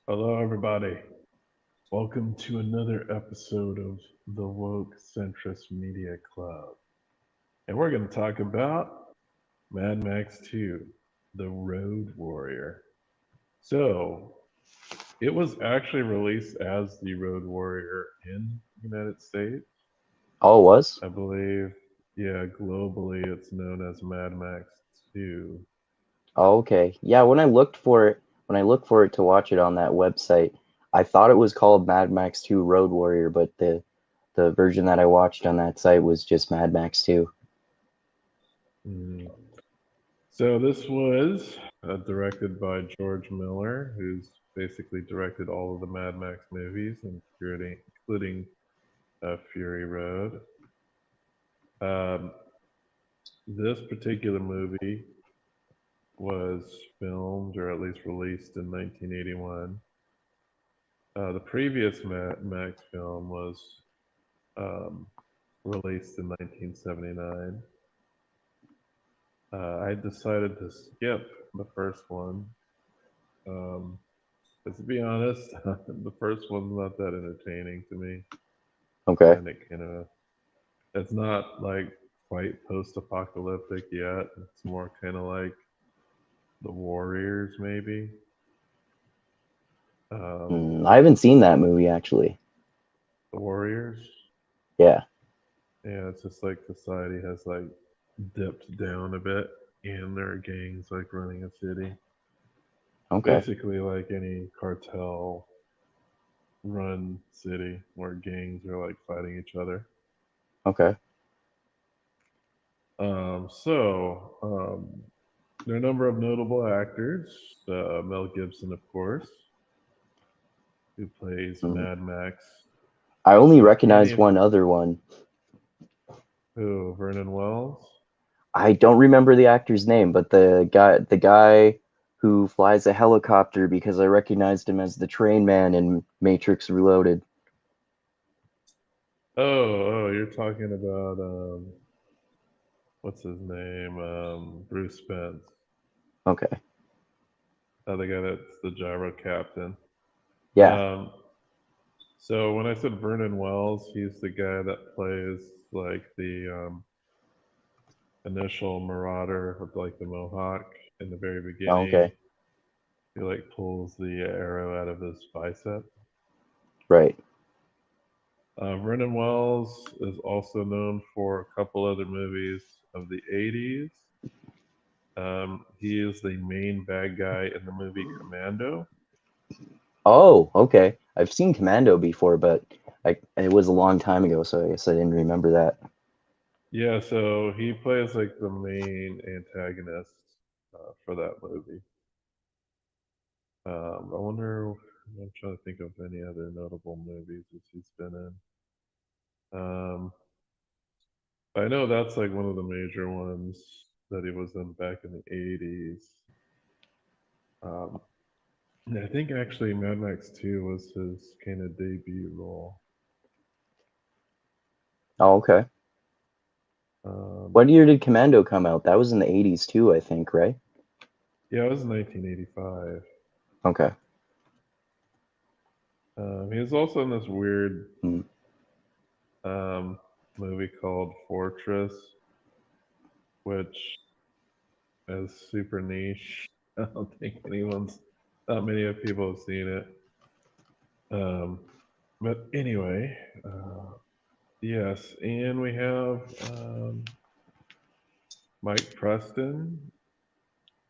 Hello, everybody. Welcome to another episode of the Woke Centrist Media Club. And we're going to talk about Mad Max 2, The Road Warrior. So, it was actually released as The Road Warrior in the United States. Oh, it was? I believe, yeah, globally it's known as Mad Max 2. Oh, okay. Yeah, when I looked for it to watch it on that website, I thought it was called Mad Max 2 Road Warrior, but the version that I watched on that site was just Mad Max 2. Mm. So this was directed by George Miller, who's basically directed all of the Mad Max movies, including Fury Road. Um, this particular movie was filmed, or at least released, in 1981. The previous Mad Max film was um, released in 1979. I decided to skip the first one. Um, But to be honest, the first one's not that entertaining to me. I Okay. find it kind of, it's not like quite post-apocalyptic yet. It's more kind of like the Warriors, maybe. Um, I haven't seen that movie actually. the Warriors. Yeah. Yeah, it's just like society has like dipped down a bit, and there are gangs like running a city. Okay. Basically, like any cartel run city where gangs are like fighting each other. Okay. There are a number of notable actors. Mel Gibson, of course, who plays Mm. Mad Max. I only Any recognize of one other one. who? Vernon Wells. I don't remember the actor's name, but the guy who flies a helicopter because I recognized him as the train man in Matrix Reloaded. You're talking about what's his name? Bruce Spence. Okay. The guy that's the gyro captain. Yeah. Um, so when I said Vernon Wells, he's the guy that plays like the initial Marauder with like the Mohawk in the very beginning. Okay. He like pulls the arrow out of his bicep. Right. Vernon Wells is also known for a couple other movies of the 80s. He is the main bad guy in the movie Commando. Oh, okay. I've seen Commando before, but it was a long time ago, so I guess I didn't remember that. Yeah, so he plays like the main antagonist for that movie. I wonder, I'm trying to think of any other notable movies that he's been in. I know that's like one of the major ones that he was in back in the 80s. Um, I think actually Mad Max 2 was his kind of debut role. Oh, okay. Um, What year did Commando come out? That was in the 80s too, I think, right? yeah, it was 1985. Okay. He was also in this weird Hmm. um, movie called Fortress, which is super niche. I don't think not many of people have seen it. Um, but anyway, yes, and we have Mike Preston,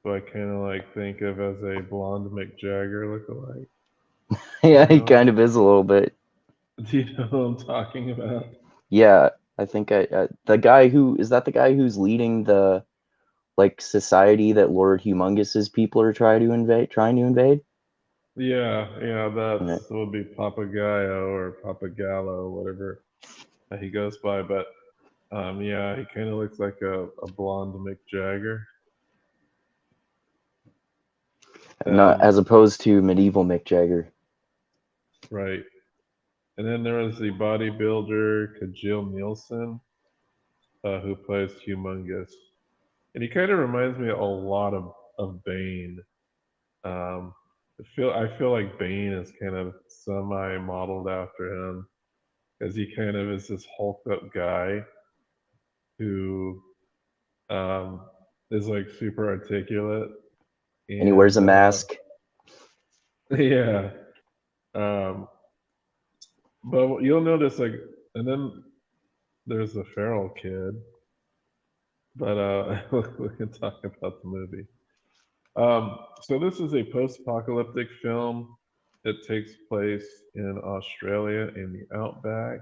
who I kind of like think of as a blonde Mick Jagger lookalike. Do Yeah, you he know? kind of is a little bit. Do you know who I'm talking about? Yeah, I think the guy who is that the guy who's leading the like society that Lord Humongous's people are trying to invade? Yeah, yeah, Yeah. that's would be Papagayo or Papagallo, whatever he goes by. But yeah, he kind of looks like a blonde Mick Jagger. Not Um, as opposed to medieval Mick Jagger. right. And then there was the bodybuilder Kajil Nielsen, who plays Humongous, and he kind of reminds me a lot of Bane. Um, I feel like Bane is kind of semi modeled after him, because he kind of is this hulked up guy who um, is like super articulate And he wears and a mask. yeah. Um, but you'll notice like, and then there's the feral kid. But we can talk about the movie. So this is a post-apocalyptic film. It takes place in Australia in the outback,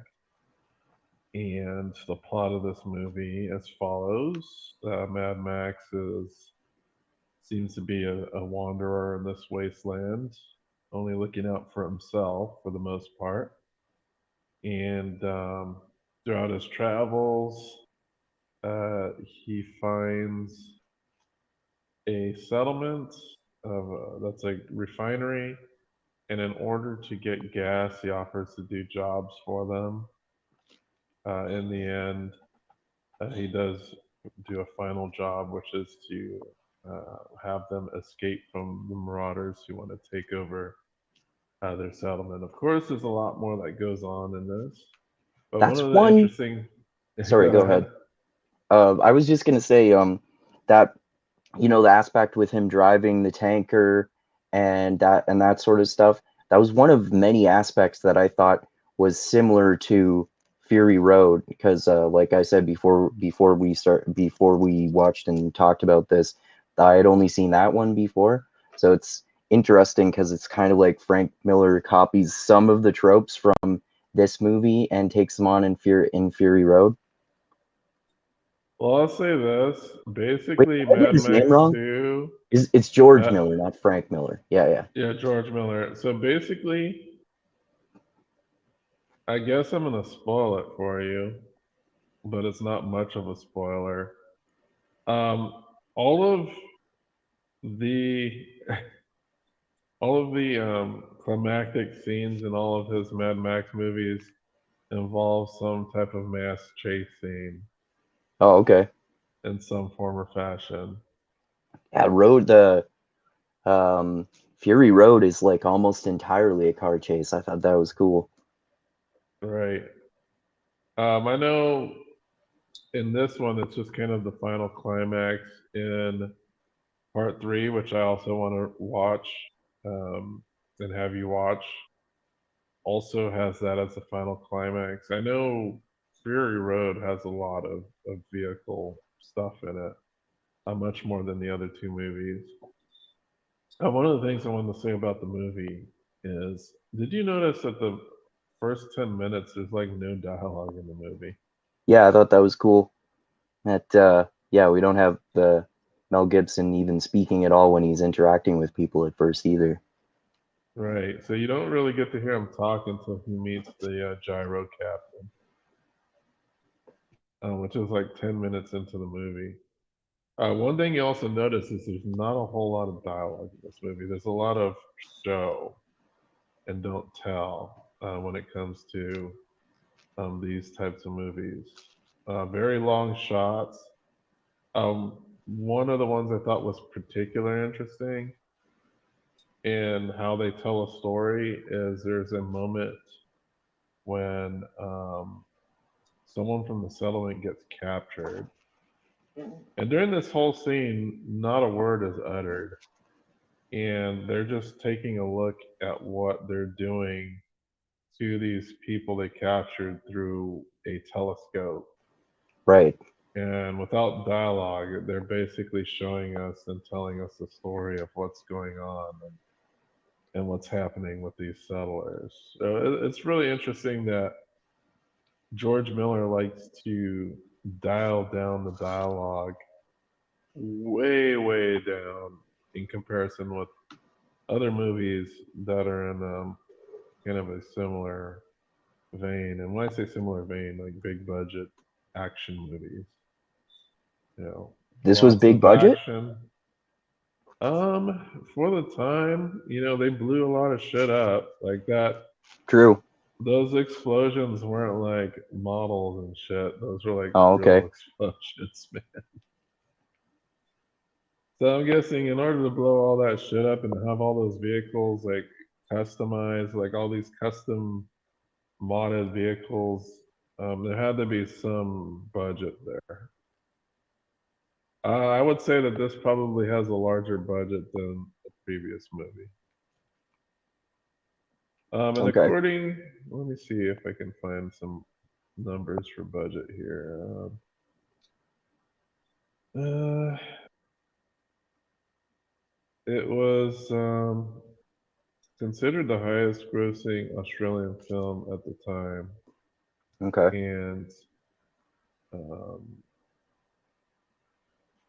and the plot of this movie as follows: Mad Max seems to be a wanderer in this wasteland, only looking out for himself for the most part. And throughout his travels, he finds a settlement of that's a refinery, and in order to get gas, he offers to do jobs for them. In the end, he does do a final job, which is to have them escape from the marauders who want to take over their settlement. Of course, there's a lot more that goes on in this, but one That's of the one. interesting. Go Sorry, go ahead. ahead. I was just gonna say that the aspect with him driving the tanker and that sort of stuff. That was one of many aspects that I thought was similar to Fury Road because, like I said before we watched and talked about this, I had only seen that one before. So it's interesting because it's kind of like Frank Miller copies some of the tropes from this movie and takes them on in Fury Road. Well, I'll say this. Wait, Basically, did I get Mad his name Max wrong? 2, It's George uh, Miller, not Frank Miller. Yeah, yeah. yeah, George Miller. So basically, I guess I'm gonna spoil it for you, but it's not much of a spoiler. All of the all of the climactic scenes in all of his Mad Max movies involve some type of mass chase scene Oh, okay. in some form or fashion. Yeah, the um, Fury Road is like almost entirely a car chase. I thought that was cool. Right. I know in this one it's just kind of the final climax in part three, which I also want to watch and have you watch. Also has that as the final climax. I know Fury Road has a lot of vehicle stuff in it, much more than the other two movies. One of the things I wanted to say about the movie is, did you notice that the first 10 minutes there's like no dialogue in the movie? Yeah, I thought that was cool. That yeah, we don't have the Mel Gibson even speaking at all when he's interacting with people at first either. Right. So you don't really get to hear him talk until he meets the gyro captain, which is like 10 minutes into the movie. One thing you also notice is there's not a whole lot of dialogue in this movie. There's a lot of show and don't tell when it comes to these types of movies. Very long shots. One of the ones I thought was particularly interesting in how they tell a story is there's a moment when someone from the settlement gets captured. And during this whole scene, not a word is uttered. And they're just taking a look at what they're doing to these people they captured through a telescope. Right. And without dialogue, they're basically showing us and telling us the story of what's going on and what's happening with these settlers. So it's really interesting that George Miller likes to dial down the dialogue way, way down in comparison with other movies that are in kind of a similar vein. And when I say similar vein, like big budget action movies, you know, This was lots big of budget? action. For the time, they blew a lot of shit up like that. True. Those explosions weren't like models and shit. Those were like Oh, real okay. explosions, man. So I'm guessing in order to blow all that shit up and have all those vehicles like customized, like all these custom modded vehicles, there had to be some budget there. I would say that this probably has a larger budget than the previous movie. And Okay. let me see if I can find some numbers for budget here. It was considered the highest grossing Australian film at the time. Okay. And um,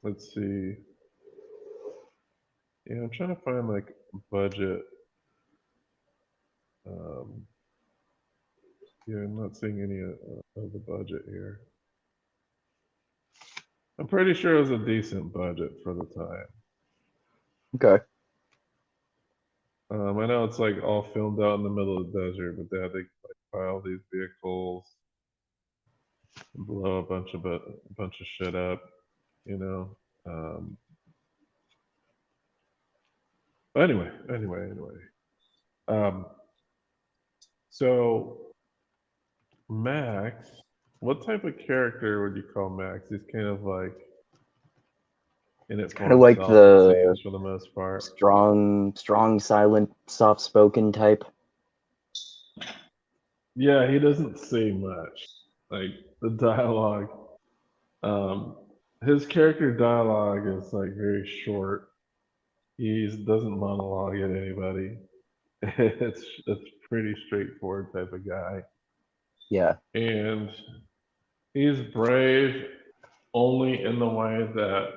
let's see. Yeah, I'm trying to find like budget. Um, yeah, I'm not seeing any of the budget here. I'm pretty sure it was a decent budget for the time. Okay. I know it's like all filmed out in the middle of the desert, but they had to like pile these vehicles, and blow a bunch of shit up, you know. But anyway. Um, so Max, what type of character would you call Max? He's kind of like in it for Kind of like himself, it the seems, for the most part. strong, silent, soft-spoken type. Yeah, he doesn't say much. Like the dialogue, um, his character dialogue is like very short. He doesn't monologue at anybody. It's pretty straightforward type of guy, Yeah. and he's brave only in the way that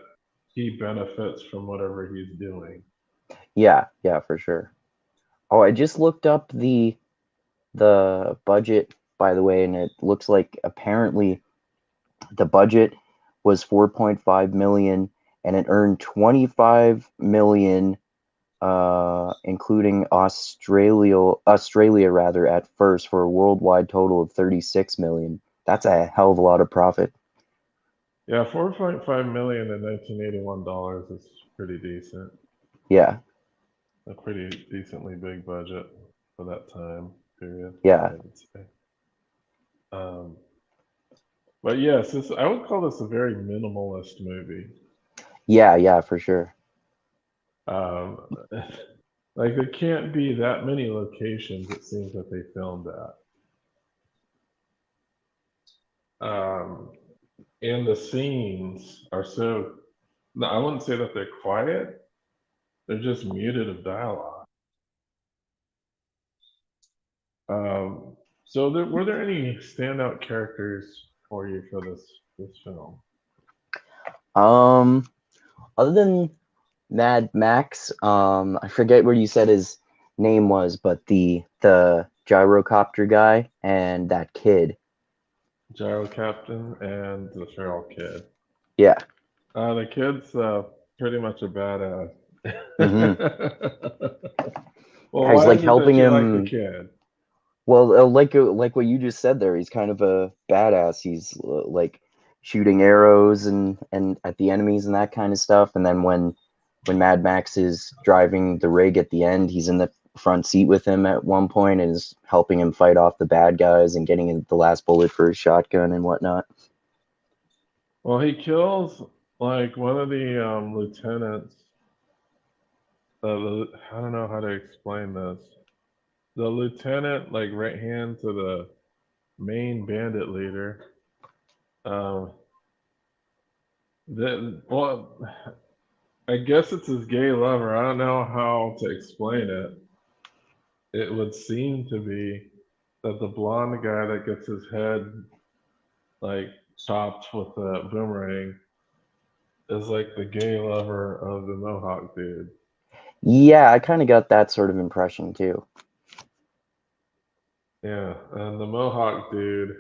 he benefits from whatever he's doing. Yeah. Yeah, for sure. Oh, I just looked up the budget, by the way, and it looks like apparently the budget was 4.5 million and it earned 25 million, including Australia rather, at first, for a worldwide total of 36 million. That's a hell of a lot of profit. Yeah, 4.5 million in 1981 dollars is pretty decent. Yeah. A pretty decently big budget for that time period, I Yeah. would say. Um, but yes, I would call this a very minimalist movie. Yeah, yeah, for sure. Um, like there can't be that many locations it seems that they filmed at. And the scenes are so, no, I wouldn't say that they're quiet, they're just muted of dialogue. So were there any standout characters for you for this film? Um, Other than Mad Max, I forget what you said his name was, but the gyrocopter guy and that kid. Gyro Captain and the Feral Kid. Yeah. The kid's pretty much a badass. Mm-hmm. Well, Yeah, he's why like is it that helping you like the him. kid? Well, like what you just said there, he's kind of a badass. He's like shooting arrows and at the enemies and that kind of stuff. And then when Mad Max is driving the rig at the end, he's in the front seat with him at one point and is helping him fight off the bad guys and getting the last bullet for his shotgun and whatnot. Well, he kills like one of the lieutenants. I don't know how to explain this. The lieutenant, like right hand to the main bandit leader. Um, well, I guess it's his gay lover. I don't know how to explain it. It would seem to be that the blonde guy that gets his head like chopped with a boomerang is like the gay lover of the Mohawk dude. Yeah, I kind of got that sort of impression too. Yeah, and the Mohawk dude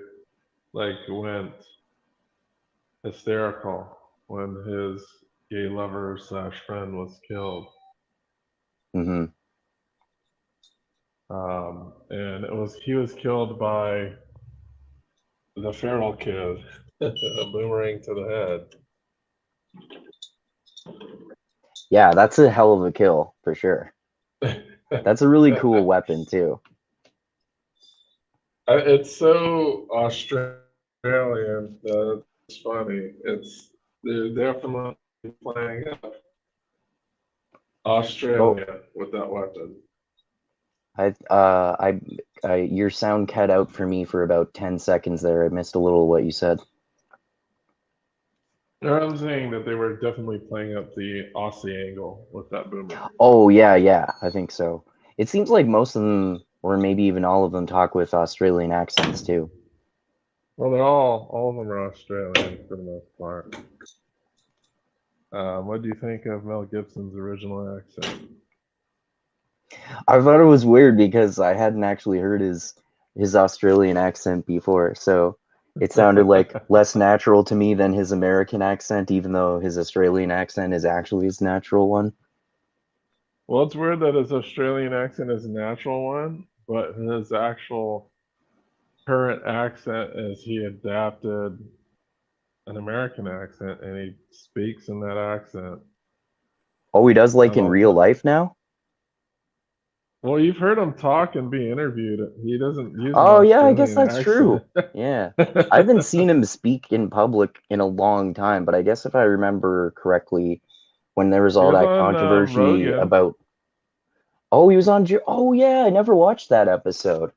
like went hysterical when his gay lover slash friend was killed. Hmm. And he was killed by the feral kid, a boomerang to the head. Yeah, that's a hell of a kill for sure. That's a really cool weapon too. It's so Australian that it's funny. They're definitely playing up Oh, Australia with that weapon. your sound cut out for me for about 10 seconds there. I missed a little what you said. No, I'm saying that they were definitely playing up the Aussie angle with that boomerang. Oh, yeah, yeah, I think so. It seems like most of them, or maybe even all of them, talk with Australian accents too. Well, they're all of them are Australian for the most part. What do you think of Mel Gibson's original accent? I thought it was weird because I hadn't actually heard his Australian accent before, so it sounded like less natural to me than his American accent, even though his Australian accent is actually his natural one. Well, it's weird that his Australian accent is a natural one, but his actual current accent is he adapted an American accent and he speaks in that accent Oh, he does like at in all real times. life now? Well, you've heard him talk and be interviewed. He doesn't use an Oh, yeah, I guess Australian that's true. accent. Yeah. I haven't seen him speak in public in a long time, but I guess if I remember correctly, when there was He all was that on controversy Rogan. about, oh, he was on, oh, yeah, I never watched that episode.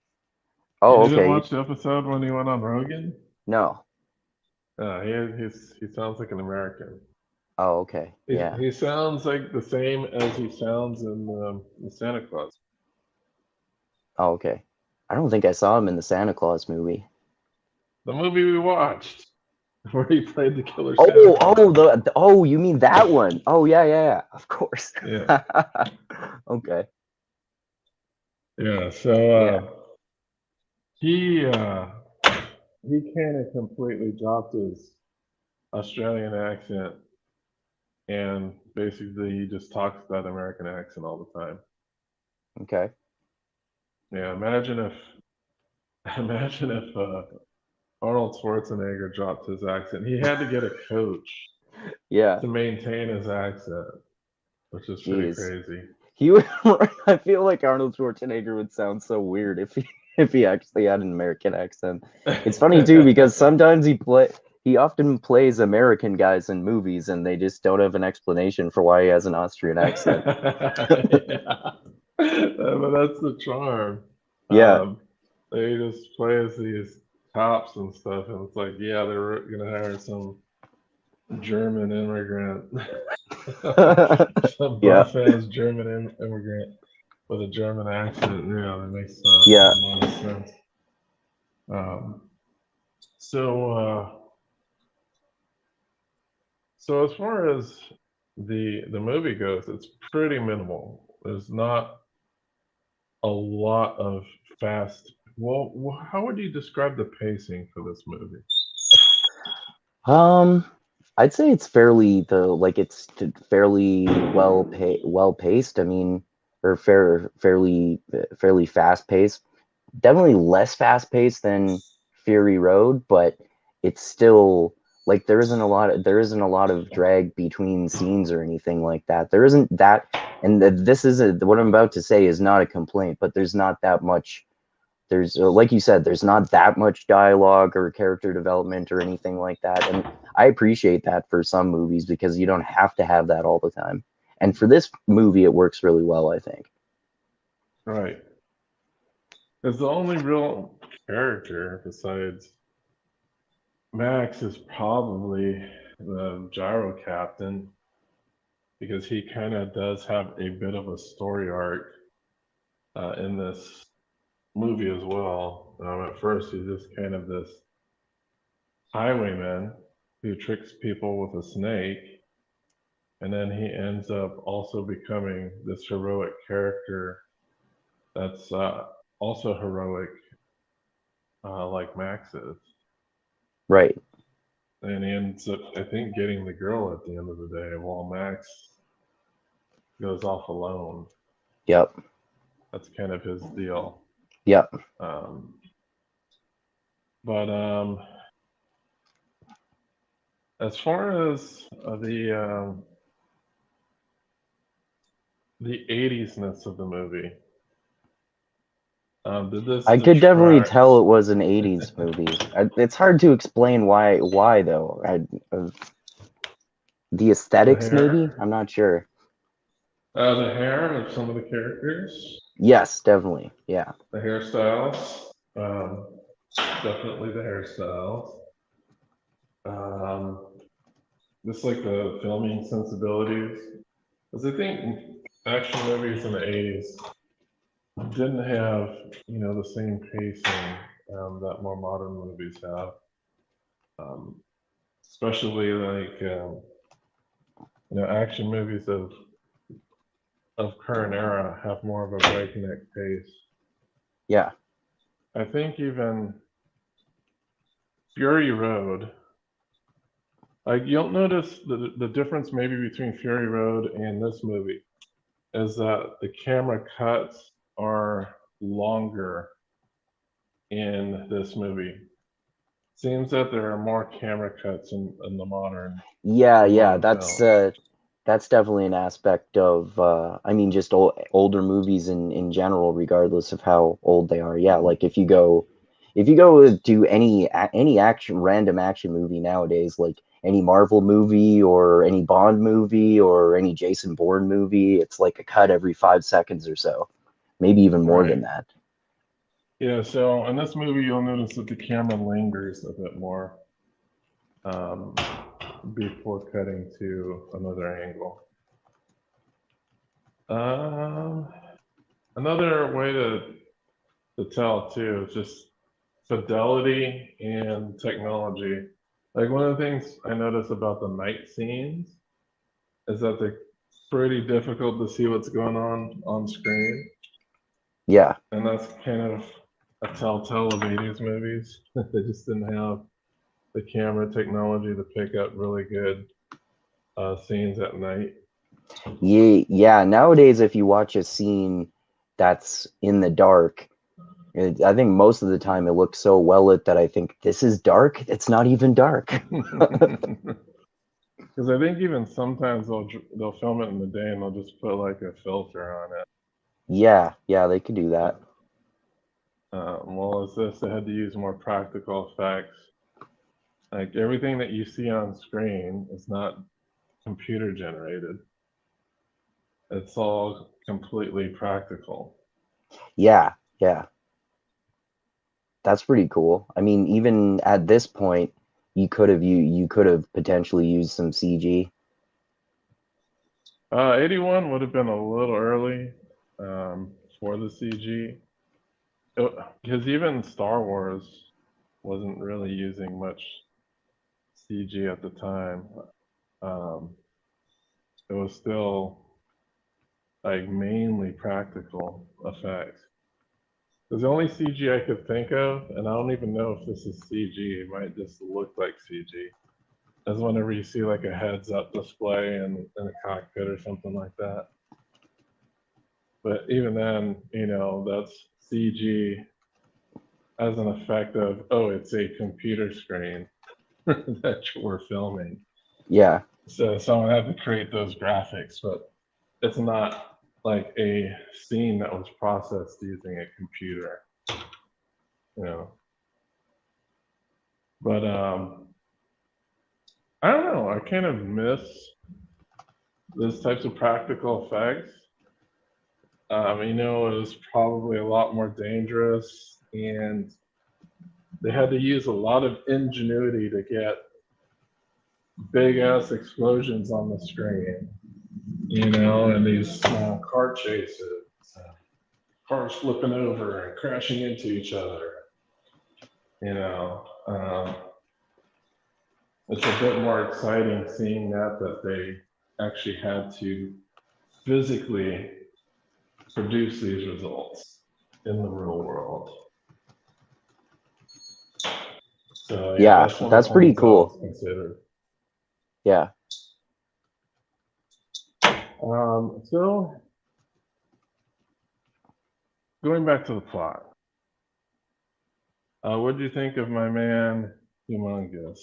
You Oh, didn't okay. watch the episode when he went on Rogan? No. He sounds like an American. Oh, okay. Yeah. He sounds like the same as he sounds in the Santa Claus. Oh, okay. I don't think I saw him in the Santa Claus movie. The movie we watched, where he played the killer Santa Oh, Claus. oh, you mean that one? Oh, yeah, yeah, yeah. Of course. Yeah, Okay. yeah. So Yeah. he he kind of completely dropped his Australian accent and basically he just talks that American accent all the time. Okay. Yeah, imagine if Arnold Schwarzenegger dropped his accent. He had to get a coach Yeah. to maintain his accent, which is pretty Jeez. crazy. He would, I feel like Arnold Schwarzenegger would sound so weird if he if he actually had an American accent. It's funny too because sometimes he often plays American guys in movies and they just don't have an explanation for why he has an Austrian accent. Yeah. But that's the charm. Yeah. They just play as these cops and stuff, and it's like, yeah, they're gonna hire some German immigrant, some Yeah. buff ass German immigrant with a German accent. Yeah, that makes Yeah. a lot of sense. Um, so, so as far as the movie goes, it's pretty minimal. There's not a lot of fast. Well, how would you describe the pacing for this movie? Um, I'd say it's fairly well paced. I mean, or fairly fast paced. Definitely less fast paced than Fury Road, but it's still like there isn't a lot of drag between scenes or anything like that. There isn't that, and this isn't what I'm about to say is not a complaint, but there's not that much. There's like you said, there's not that much dialogue or character development or anything like that, and I appreciate that for some movies because you don't have to have that all the time. And for this movie, it works really well, I think. Right. Because the only real character besides Max is probably the gyro captain because he kind of does have a bit of a story arc in this movie as well. At first, he's just kind of this highwayman who tricks people with a snake, and then he ends up also becoming this heroic character that's also heroic, like Max is. Right. And he ends up, I think, getting the girl at the end of the day while Max goes off alone. Yep. That's kind of his deal. Yep. Um, but as far as the 80s-ness of the movie. Did this I could definitely detract? tell it was an 80s movie. It's hard to explain why though. The The aesthetics, maybe? hair? I'm not sure. The hair of some of the characters? Yes, definitely. Yeah. The hairstyles? Um, Definitely the hairstyles. Um, just like the filming sensibilities. Because I think action movies in the 80s didn't have, the same pacing that more modern movies have. Um, Especially like, action movies of current era have more of a breakneck pace. Yeah. I think even Fury Road, like you'll notice the difference maybe between Fury Road and this movie is that the camera cuts are longer in this movie. Seems that there are more camera cuts in Yeah, the yeah. modern That's films. that's definitely an aspect of I mean just older movies in general, regardless of how old they are. Yeah, like if you go to any action random action movie nowadays, like any Marvel movie or any Bond movie or any Jason Bourne movie, it's like a cut every 5 seconds or so, maybe even more than Right. that. Yeah, so in this movie, you'll notice that the camera lingers a bit more um, before cutting to another angle. Um, Another way to tell too is just fidelity and technology. Like one of the things I notice about the night scenes is that they're pretty difficult to see what's going on screen, Yeah. and that's kind of a telltale of 80s movies. They just didn't have the camera technology to pick up really good scenes at night. Yeah, yeah. Nowadays, if you watch a scene that's in the dark, I think most of the time it looks so well lit that I think this is dark. It's not even dark. Because I think even sometimes they'll film it in the day and they'll just put like a filter on it. Yeah, yeah, they could do that. Well, as this, they had to use more practical effects. Like everything that you see on screen is not computer generated. It's all completely practical. Yeah, yeah. That's pretty cool. I mean, even at this point, you could have potentially used some CG. 81 would have been a little early for the CG. Because even Star Wars wasn't really using much CG at the time. Um, it was still like mainly practical effects. Because the only CG I could think of, and I don't even know if this is CG, it might just look like CG, is whenever you see like a heads up display in a cockpit or something like that. But even then, that's CG as an effect of, oh, it's a computer screen that we're filming. Yeah, So someone had to create those graphics, but it's not like a scene that was processed using a computer, you know. But I don't know. I kind of miss those types of practical effects. It was probably a lot more dangerous, and they had to use a lot of ingenuity to get big ass explosions on the screen, and these car chases, cars flipping over and crashing into each other. You know, it's a bit more exciting seeing that they actually had to physically produce these results in the real world. So yeah, yeah, that's one of that's the pretty things I cool. was considered. Yeah. So going back to the plot, what did you think of my man Humongous?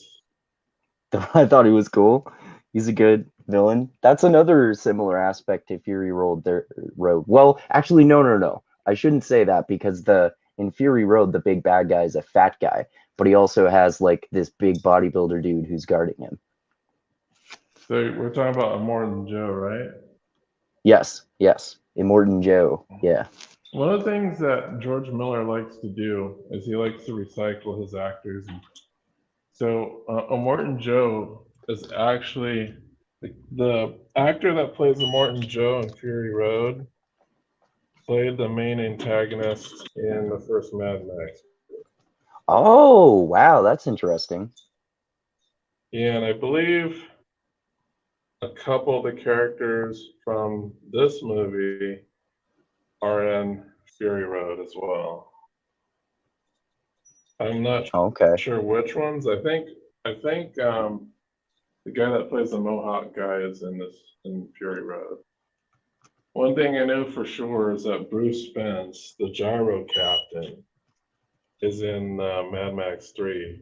I thought he was cool. He's a good villain. That's another similar aspect to Fury Road. Road. Well, actually, no. I shouldn't say that because the in Fury Road, the big bad guy is a fat guy, but he also has like this big bodybuilder dude who's guarding him. So we're talking about Immortan Joe, right? Yes, Immortan Joe. Yeah. One of the things that George Miller likes to do is he likes to recycle his actors. So Immortan Joe is actually the actor that plays Immortan Joe in Fury Road played the main antagonist in the first Mad Max. Oh, wow, that's interesting. Yeah, and I believe a couple of the characters from this movie are in Fury Road as well. I'm not Okay. sure which ones. I think the guy that plays the Mohawk guy is in Fury Road. One thing I know for sure is that Bruce Spence, the gyro captain, is in Mad Max 3,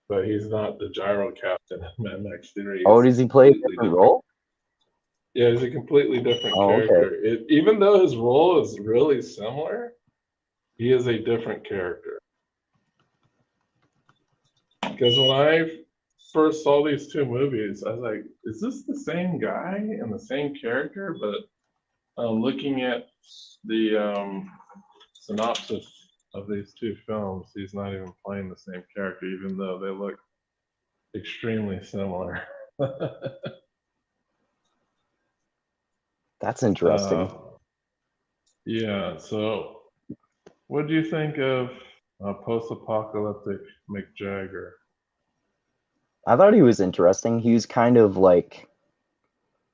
but he's not the gyro captain in Mad Max 3. Oh, He's does he play a completely different different. role? Yeah, he's a completely different Oh, okay. character. Even though his role is really similar, he is a different character. Because when I first saw these two movies, I was like, is this the same guy and the same character? But looking at the synopsis of these two films, he's not even playing the same character, even though they look extremely similar. That's interesting. Yeah, so what do you think of post-apocalyptic Mick Jagger? I thought he was interesting. He was kind of like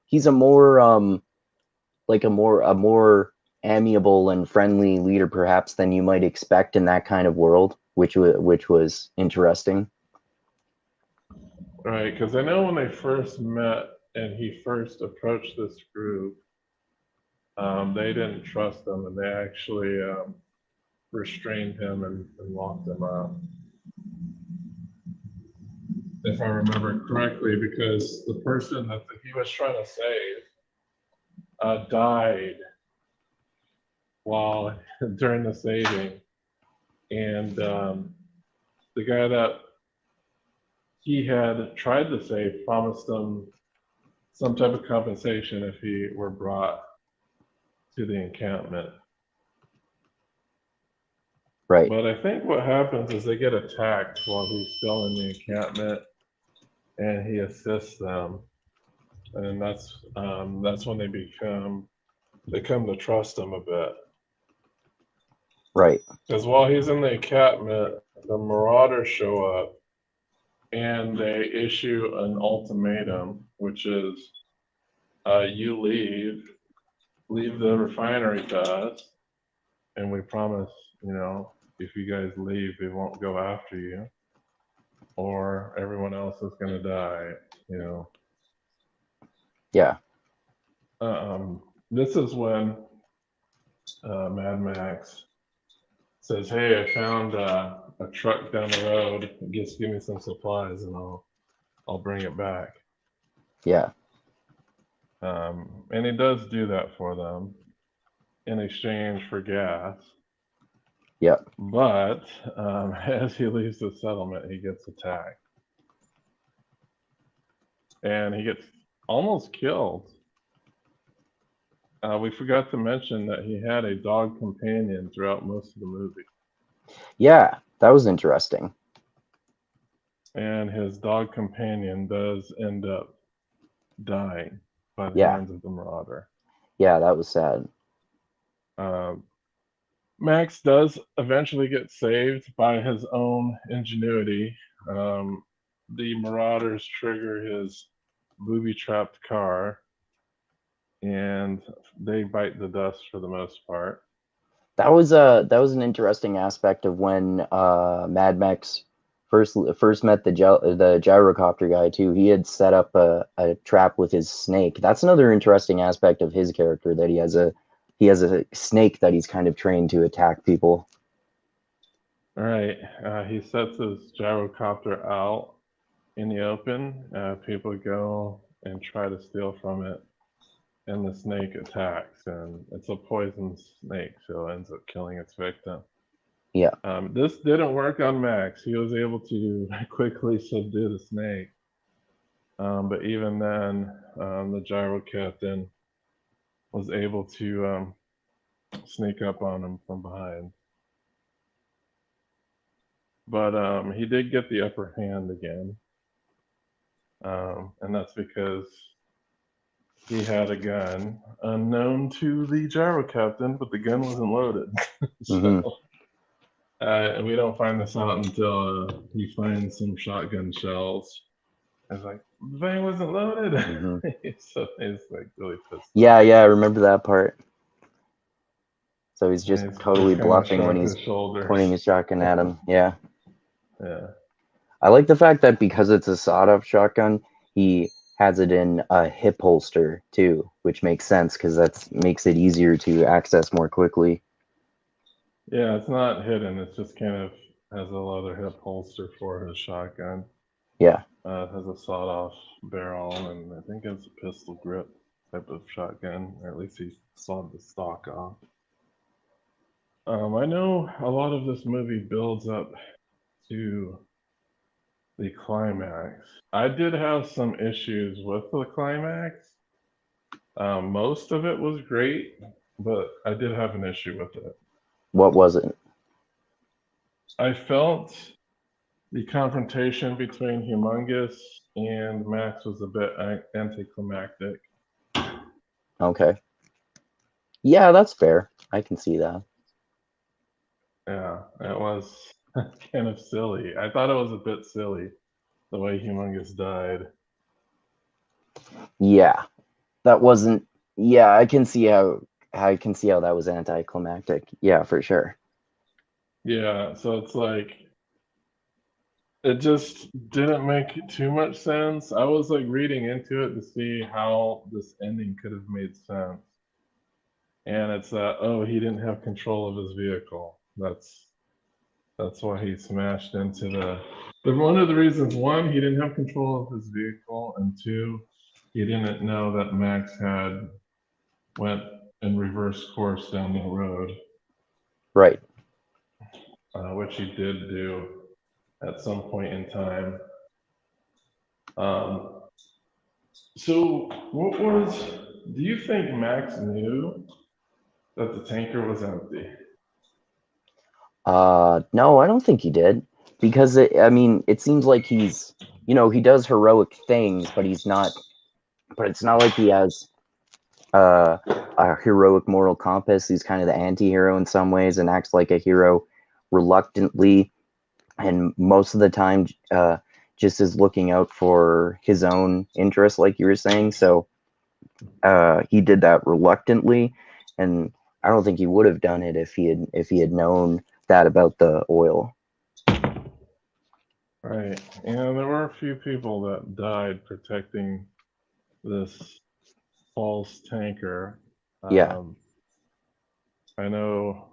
he's a more like a more amiable and friendly leader perhaps than you might expect in that kind of world, which was interesting. Right, because I know when they first met and he first approached this group, they didn't trust him and they actually restrained him and locked him up. If I remember correctly, because the person that he was trying to save died while during the saving, and the guy that he had tried to save promised him some type of compensation if he were brought to the encampment. Right. But I think what happens is they get attacked while he's still in the encampment, and he assists them, and that's when they come to trust him a bit. Right. Because while he's in the encampment, the Marauders show up and they issue an ultimatum, which is you leave the refinery to us, and we promise, if you guys leave, we won't go after you, or everyone else is going to die, Yeah. This is when Mad Max says, "Hey, I found a truck down the road. Just give me some supplies, and I'll bring it back." Yeah. And he does do that for them in exchange for gas. Yep. But as he leaves the settlement, he gets attacked, and he gets almost killed. We forgot to mention that he had a dog companion throughout most of the movie. Yeah, that was interesting. And his dog companion does end up dying by the Yeah. hands of the Marauder. Yeah, that was sad. Max does eventually get saved by his own ingenuity. The Marauders trigger his booby-trapped car, and they bite the dust for the most part. That was an interesting aspect of when Mad Max first met the gyrocopter guy too. He had set up a trap with his snake. That's another interesting aspect of his character, that he has a snake that he's kind of trained to attack people. All right, he sets his gyrocopter out, in the open, people go and try to steal from it, and the snake attacks, and it's a poison snake, so it ends up killing its victim. Yeah. This didn't work on Max. He was able to quickly subdue the snake. But even then, the gyro captain was able to sneak up on him from behind. But he did get the upper hand again. And that's because he had a gun unknown to the gyro captain, but the gun wasn't loaded. Mm-hmm. And we don't find this out until he finds some shotgun shells. It's like, the thing wasn't loaded. Mm-hmm. So he's like really pissed Yeah, off. yeah, I remember that part. So he's just And he's totally kind of bluffing when shrugged he's his shoulders. pointing his shotgun at him. Yeah. Yeah. I like the fact that because it's a sawed-off shotgun, he has it in a hip holster too, which makes sense because that makes it easier to access more quickly. Yeah, it's not hidden. It's just kind of has a leather hip holster for his shotgun. Yeah. It has a sawed-off barrel, and I think it's a pistol grip type of shotgun, or at least he sawed the stock off. I know a lot of this movie builds up to the climax. I did have some issues with the climax. Most of it was great, but I did have an issue with it. What was it? I felt the confrontation between Humongous and Max was a bit anticlimactic. Okay. Yeah, that's fair. I can see that. Yeah, it was kind of silly. I thought it was a bit silly the way Humongous died. Yeah. That wasn't yeah, I can see how that was anticlimactic. Yeah, for sure. Yeah, so it's like it just didn't make too much sense. I was like reading into it to see how this ending could have made sense. And it's that, oh, he didn't have control of his vehicle. That's why he smashed into the. But one of the reasons, one, he didn't have control of his vehicle, and two, he didn't know that Max had went in reverse course down the road, Right. which he did do at some point in time. Um, so, what was? Do you think Max knew that the tanker was empty? No, I don't think he did. Because I mean, it seems like he's, he does heroic things, but it's not like he has a heroic moral compass. He's kind of the anti-hero in some ways and acts like a hero reluctantly, and most of the time just is looking out for his own interests, like you were saying. So he did that reluctantly, and I don't think he would have done it if he had known that about the oil. Right. And there were a few people that died protecting this false tanker. Yeah. I know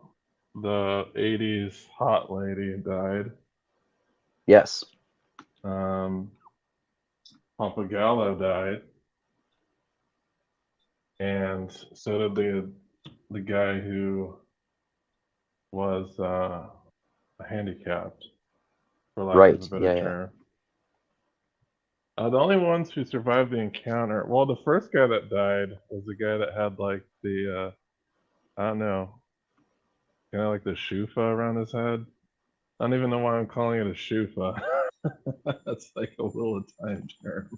the 80s hot lady died. Yes. Papagallo died. And so did the guy who was handicapped, for lack of a Right. better Yeah. Yeah. term. The only ones who survived the encounter, well, the first guy that died was the guy that had like the, I don't know, kind of like the shufa around his head. I don't even know why I'm calling it a shufa. That's like a little Italian term.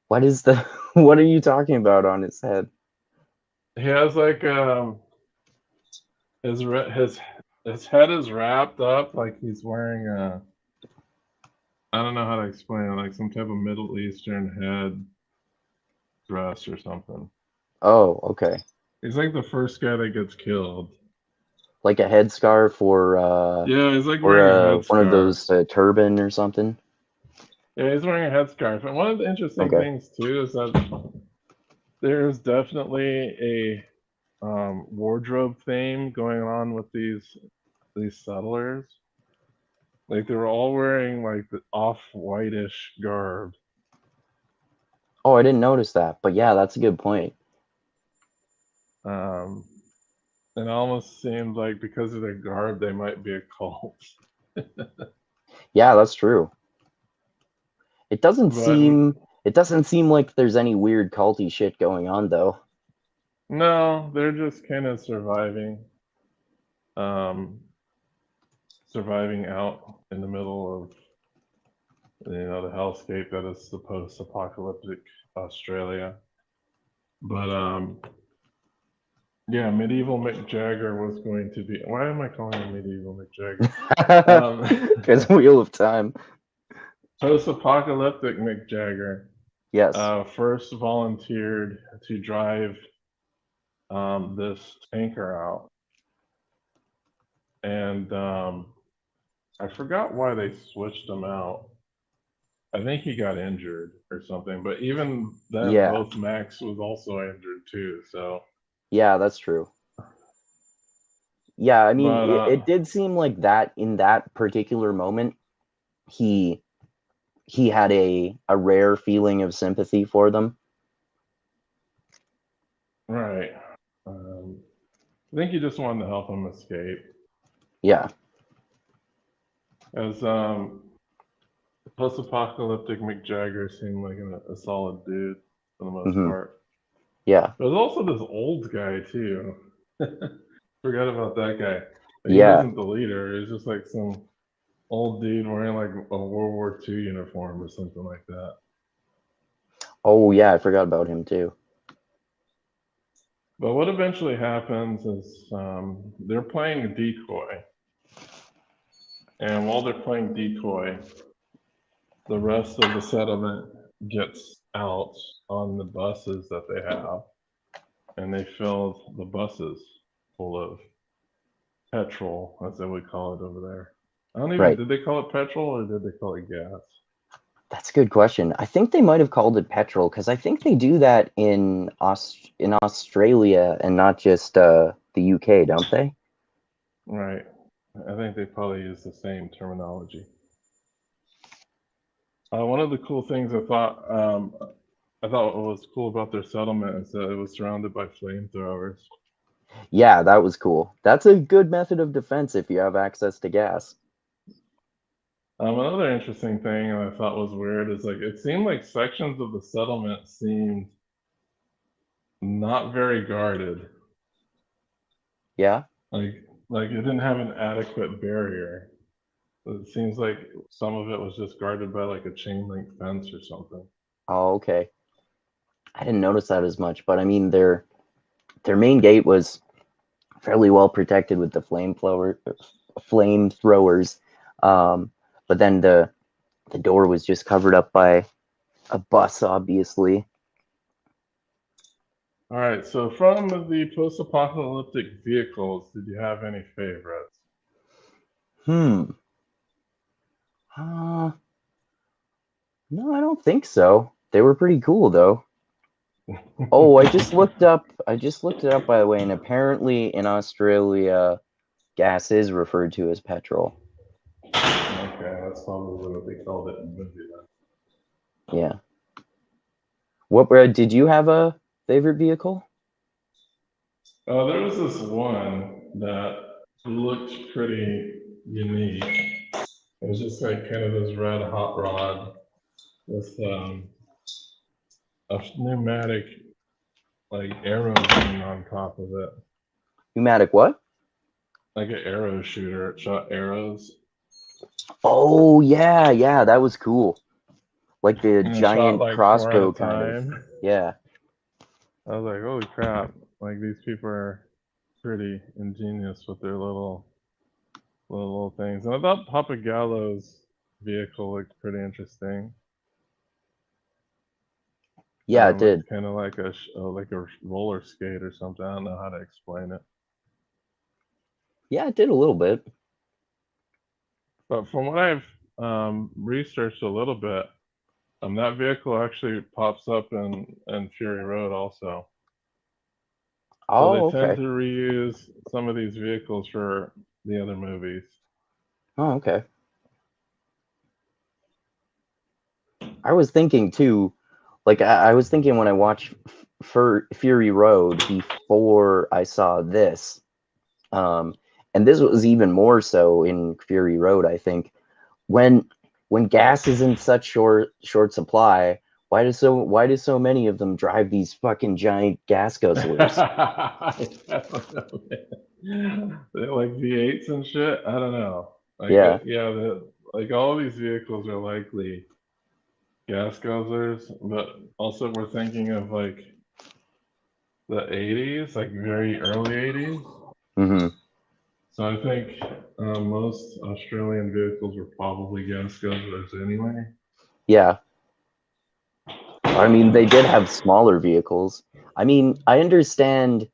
What is the? What are you talking about on his head? He has like his his head is wrapped up like he's wearing a, I don't know how to explain it, like some type of Middle Eastern head dress or something. Oh, okay. He's like the first guy that gets killed. Like a headscarf Yeah, he's like or wearing a one of headscarf. those turban or something. Yeah, he's wearing a headscarf. And one of the interesting Okay. things too is that there's definitely a wardrobe theme going on with these settlers. Like they were all wearing like the off-whitish garb. Oh, I didn't notice that, but yeah, that's a good point. It almost seemed like because of their garb, they might be a cult. Yeah, that's true. It doesn't But seem like there's any weird culty shit going on though. no, they're just kind of um, surviving out in the middle of the hellscape that is the post-apocalyptic Australia. But yeah, medieval Mick Jagger was going to be. Why am I calling him medieval Mick Jagger? Because Wheel of Time. Post-apocalyptic Mick Jagger Yes. first volunteered to drive this tanker out, and I forgot why they switched him out. I think he got injured or something, but even then, Yeah. both Max was also injured too. So, Yeah, that's true. Yeah, I mean, but it did seem like that in that particular moment, he had a rare feeling of sympathy for them. right, I think he just wanted to help him escape. Yeah. As post-apocalyptic Mick Jagger seemed like a solid dude for the most Hmm. part. Yeah. There's also this old guy too. Forgot about that guy. But he Yeah. wasn't the leader. He's just like some old dude wearing like a World War II uniform or something like that. Oh, yeah, I forgot about him too. But what eventually happens is they're playing decoy, and while they're playing decoy, the rest of the settlement gets out on the buses that they have, and they fill the buses full of petrol, as they would call it over there. I don't even, Right. did they call it petrol or did they call it gas? That's a good question. I think they might have called it petrol because I think they do that in Australia and not just the UK, don't they? Right. I think they probably use the same terminology. One of the cool things I thought was cool about their settlement is that it was surrounded by flamethrowers. Yeah, that was cool. That's a good method of defense if you have access to gas. Another interesting thing I thought was weird is like it seemed like sections of the settlement seemed not very guarded. Yeah. Like it didn't have an adequate barrier. It seems like some of it was just guarded by like a chain link fence or something. Oh, okay. I didn't notice that as much, but I mean their main gate was fairly well protected with the flamethrowers. But then the door was just covered up by a bus, obviously. All right, so from the post-apocalyptic vehicles, did you have any favorites? Hmm. Uh, no, I don't think so. They were pretty cool though. Oh, I just looked it up by the way, and apparently in Australia, gas is referred to as petrol. Okay, that's probably what they called it in the movie then. Yeah. What did you have a favorite vehicle? There was this one that looked pretty unique. It was just like kind of this red hot rod with a pneumatic like arrow gun on top of it, Pneumatic what? like an arrow shooter. It shot arrows Oh yeah, yeah, that was cool. Like the and it shot giant like four at a crossbow kind of. time. Yeah. I was like, holy crap! Like these people are pretty ingenious with their little things. And I thought Papa Gallo's vehicle looked pretty interesting. Yeah, it did. Looked kind of like a roller skate or something. I don't know how to explain it. Yeah, it did a little bit. But from what I've researched a little bit, that vehicle actually pops up in Fury Road also. So they Oh, tend okay. to reuse some of these vehicles for the other movies. Oh, okay. I was thinking too, like I was thinking when I watched Fury Road before I saw this, um, and this was even more so in Fury Road. I think when gas is in such short supply, why do so many of them drive these fucking giant gas guzzlers? I don't know, man. They're like V8s and shit. I don't know. Like, Yeah, yeah, like all of these vehicles are likely gas guzzlers, but also we're thinking of like the 80s, like very early 80s. hmm So I think most Australian vehicles were probably gas guzzlers anyway. yeah. I mean, they did have smaller vehicles. I mean, I understand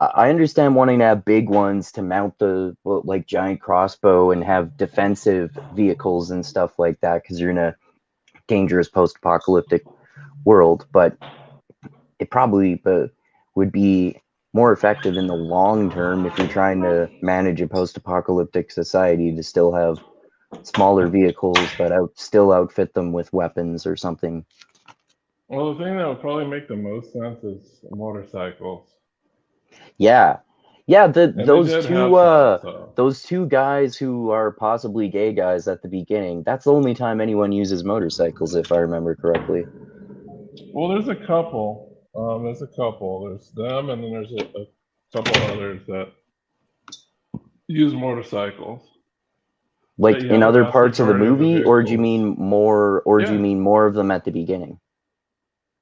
wanting to have big ones to mount the well, like giant crossbow and have defensive vehicles and stuff like that because you're in a dangerous post-apocalyptic world. But it probably would be more effective in the long term if you're trying to manage a post-apocalyptic society to still have smaller vehicles that still outfit them with weapons or something. Well, the thing that would probably make the most sense is motorcycles. Yeah. Yeah, And they did have some, so. those two guys who are possibly gay guys at the beginning, that's the only time anyone uses motorcycles, if I remember correctly. Well, there's a couple. There's a couple. There's them, and then there's a couple others that use motorcycles. Like But yeah, in the other vast parts of the majority of the movie, vehicles. or do you Yeah, mean more of them at the beginning?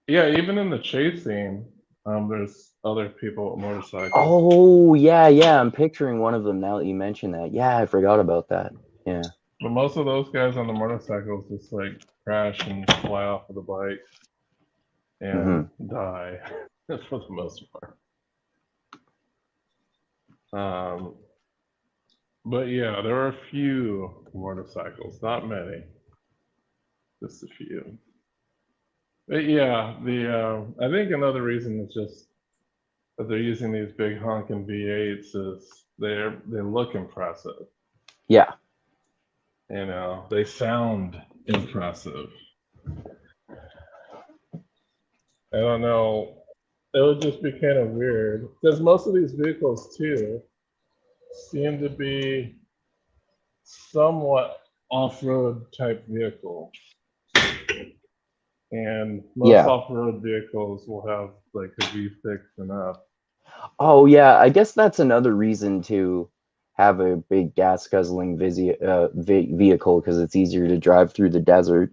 yeah. Even in the chase scene, there's other people with motorcycles. Oh, yeah, yeah, I'm picturing one of them now that you mention that. Yeah, I forgot about that. Yeah. But most of those guys on the motorcycles just like crash and fly off of the bike and hmm die for the most part. Um, but yeah, there are a few motorcycles, not many, just a few. But yeah, I think another reason is just that they're using these big honking V8s is they look impressive. Yeah. You know, they sound impressive. I don't know. It would just be kind of weird because most of these vehicles too seem to be somewhat off-road type vehicles, and most Yeah. off-road vehicles will have like a V6 and up. Oh, yeah, I guess that's another reason to have a big gas guzzling vehicle because it's easier to drive through the desert.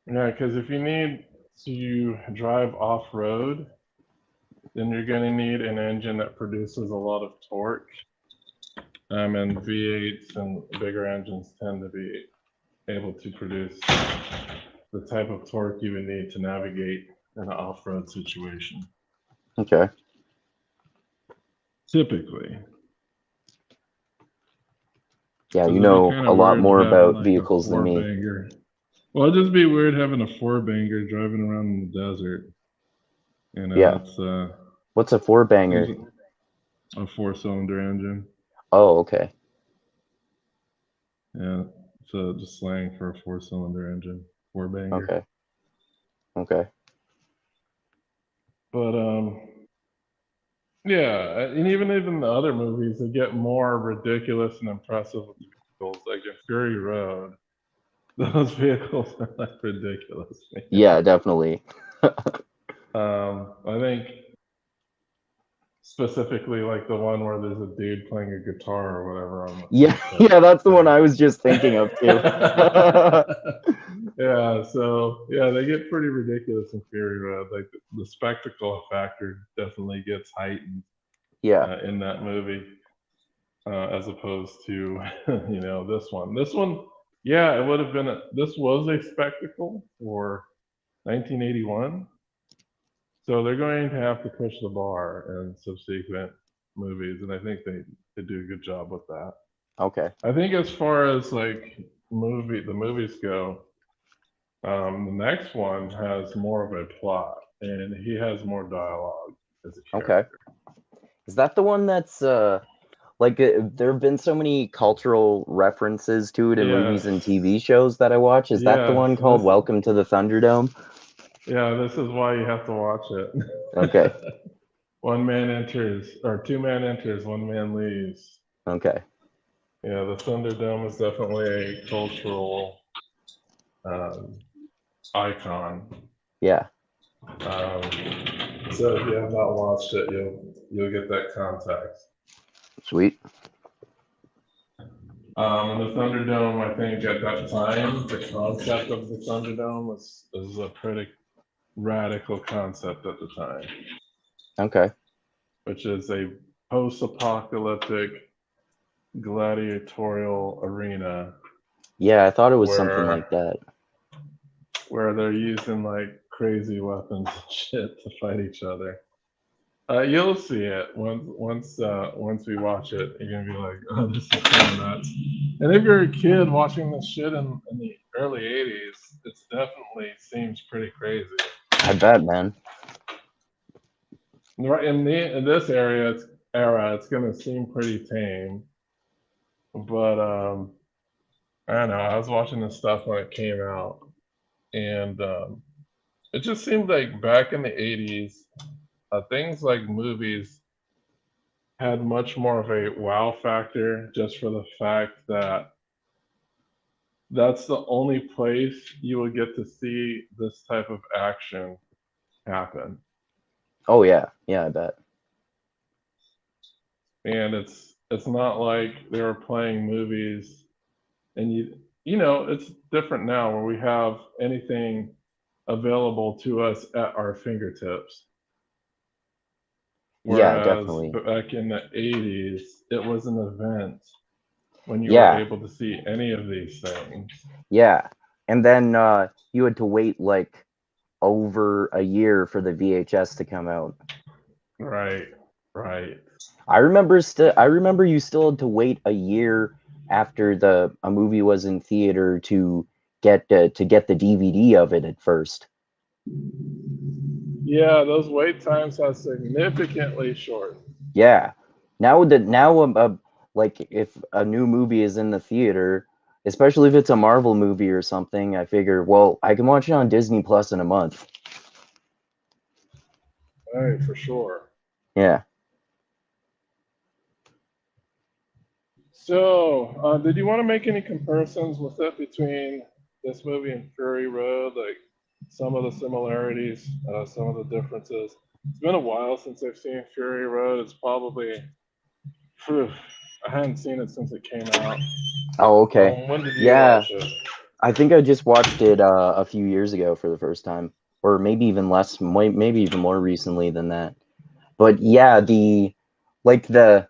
Yeah, because if you need to drive off-road, then you're going to need an engine that produces a lot of torque. And V8s and bigger engines tend to be able to produce the type of torque you would need to navigate in an off-road situation. Okay. Typically. Yeah, Because you it'd be know kind a of lot weird more having about like a vehicles than four me. banger. Well, it'd just be weird having a four banger driving around in the desert. You know, Yeah. it's What's a four banger? a four-cylinder engine. Oh, okay. Yeah, so just slang for a four-cylinder engine, four banger. Okay. Okay. But yeah, and even the other movies, they get more ridiculous and impressive with vehicles. Like in Fury Road, those vehicles are like ridiculous. Yeah, definitely. I think specifically like the one where there's a dude playing a guitar or whatever on Yeah, the yeah, that's the one thing. I was just thinking of too. Yeah, so yeah, they get pretty ridiculous in Fury Road. Like the spectacle factor definitely gets heightened Yeah. in that movie, as opposed to you know this one. This one, yeah, it would have been. This was a spectacle for 1981, so they're going to have to push the bar in subsequent movies, and I think they do a good job with that. Okay. I think as far as like the movies go, the next one has more of a plot, and he has more dialogue as a Okay. character. Is that the one that's Like there have been so many cultural references to it in movies and Yes. TV shows that I watch. Is that the Yes. one called Welcome to the Thunderdome? Yeah, this is why you have to watch Okay. it. One man enters, or two man enters, one man leaves. Okay. Yeah, the Thunderdome is definitely a cultural um, icon. Yeah. Um, so if you have not watched it, you'll get that context. Sweet. And the Thunderdome, I think at that time, the concept of the Thunderdome was a pretty radical concept at the time, Okay. which is a post-apocalyptic gladiatorial arena Yeah, I thought it was something where like that. they're using like crazy weapons and shit to fight each other. You'll see it once we watch it. You're gonna be like, "Oh, this is kind of nuts." And if you're a kid watching this shit in the early '80s, it definitely seems pretty crazy. I bet, man. Right in this era, it's gonna seem pretty tame. But I don't know. I was watching this stuff when it came out, and it just seemed like back in the '80s, things like movies had much more of a wow factor just for the fact that that's the only place you will get to see this type of action happen. Oh yeah. Yeah, I bet. And it's not like they were playing movies and you know, it's different now where we have anything available to us at our fingertips. Yeah, Whereas definitely. back in the 80s, it was an event when you were Yeah. able to see any of these things. Yeah. And then you had to wait like over a year for the VHS to come out. Right, right. I remember you still had to wait a year after the a movie was in theater to get the DVD of it at first. Yeah, those wait times are significantly short. Yeah. Now like if a new movie is in the theater, especially if it's a Marvel movie or something, I figure, well, I can watch it on Disney Plus in a month. Right, for sure. Yeah. So, did you want to make any comparisons with it between this movie and Fury Road? Like some of the similarities, some of the differences. It's been a while since I've seen Fury Road. It's probably, phew, I hadn't seen it since it came out. Oh, okay. When did you Yeah. watch it? I think I just watched it a few years ago for the first time, or maybe even less, maybe even more recently than that. But yeah, like the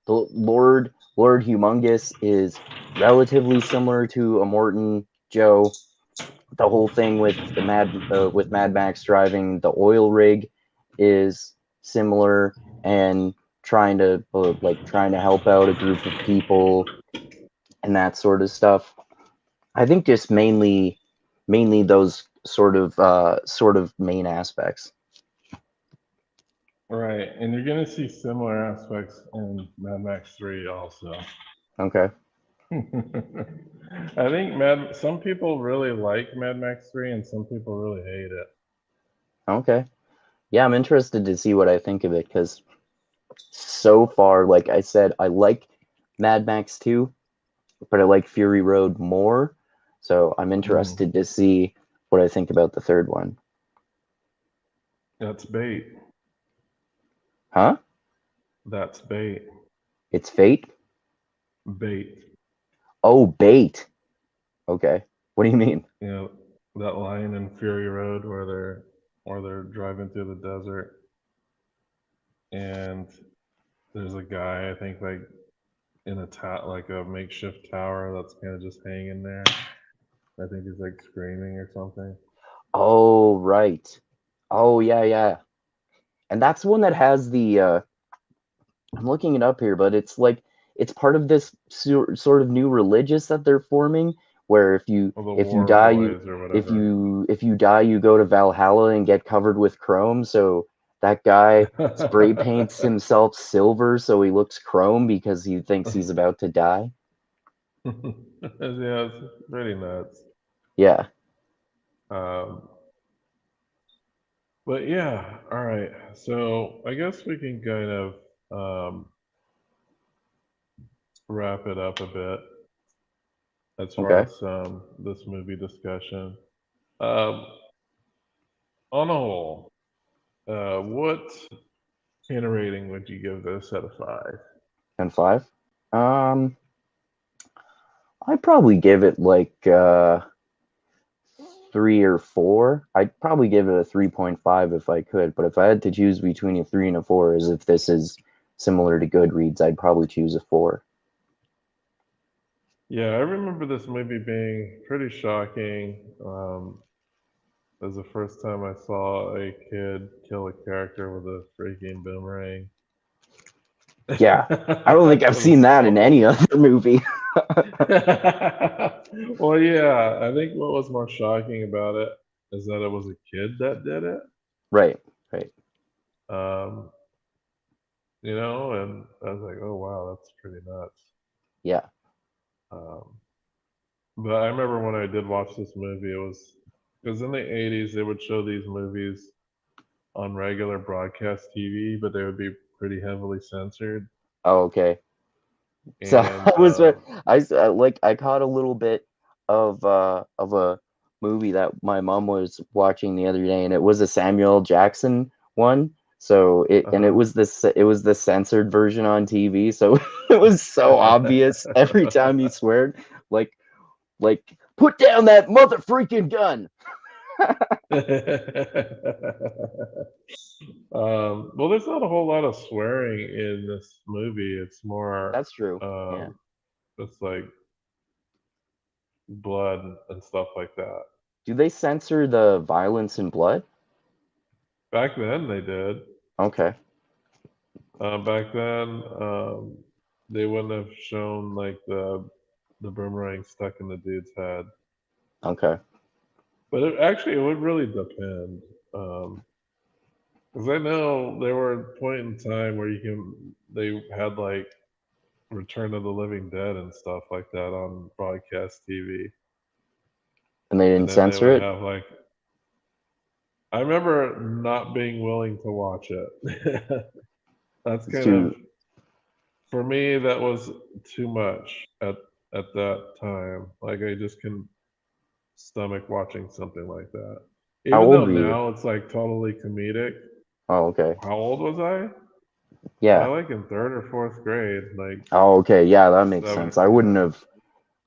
Lord Humongous is relatively similar to Immortan Joe. The whole thing with Mad Max driving the oil rig is similar and trying to help out a group of people and that sort of stuff. I think just mainly those sort of main aspects. Right, and you're gonna see similar aspects in Mad Max 3 also. Okay. I think some people really like Mad Max 3 and some people really hate it. Okay. Yeah, I'm interested to see what I think of it because so far, like I said, I like Mad Max 2, but I like Fury Road more. So I'm Mm, interested to see what I think about the third one. that's bait. Huh? That's bait. It's Fate? Bait. Oh, Bait. Okay. What do you mean? You know, that line in Fury Road where they're driving through the desert and there's a guy, I think like in like a makeshift tower that's kind of just hanging there. I think he's like screaming or something. Oh, right. Oh, yeah, yeah. And that's the one that has the I'm looking it up here, but it's like it's part of this sort of new religious that they're forming, where Or the if you War die, you Boys or whatever. if you die, you go to Valhalla and get covered with chrome. So That guy spray paints himself silver so he looks chrome because he thinks he's about to die. Yeah, it's pretty nuts. Yeah. Um, but yeah, all right. So I guess we can kind of wrap it up a bit as far Okay. as this movie discussion. Um, on a whole, what kind of rating would you give this out of five? And five. Um, I'd probably give it like 3 or 4. I'd probably give it a 3.5 if I could, but if I had to choose between a 3 and a 4, as if this is similar to Goodreads, I'd probably choose a 4. Yeah, I remember this movie being pretty shocking. It was the first time I saw a kid kill a character with a freaking boomerang. Yeah, I don't think That I've seen was that in any so. other movie. Well, yeah, I think what was more shocking about it is that it was a kid that did it. Right, right. Um, and I was like, oh wow, that's pretty nuts. Yeah. Um, but I remember when I did watch this movie, it was because in the 80s they would show these movies on regular broadcast TV, but they would be pretty heavily censored. Oh, okay. So And I caught a little bit of a movie that my mom was watching the other day, and it was a Samuel Jackson one. So it uh-huh. was the censored version on TV. So it was so obvious every time he sweared, like put down that mother freaking gun. Well, there's not a whole lot of swearing in this movie. It's more, That's true. Yeah. it's like blood and stuff like that. Do they censor the violence and blood? Back then, they did. Okay. Back then, they wouldn't have shown like the boomerang stuck in the dude's head. Okay. But it would really depend. Because I know there were a point in time where they had like Return of the Living Dead and stuff like that on broadcast TV. And they And didn't then they censor would it? have like, I remember not being willing to watch it. That's It's kind of, too for me, that was too much at that time. Like I just can stomach watching something like that. How Even old though were you? now it's like totally comedic. Oh, okay. How old was I? Yeah. Probably like in third or fourth grade, like Oh, okay. Yeah, that makes sense. seven. Yeah,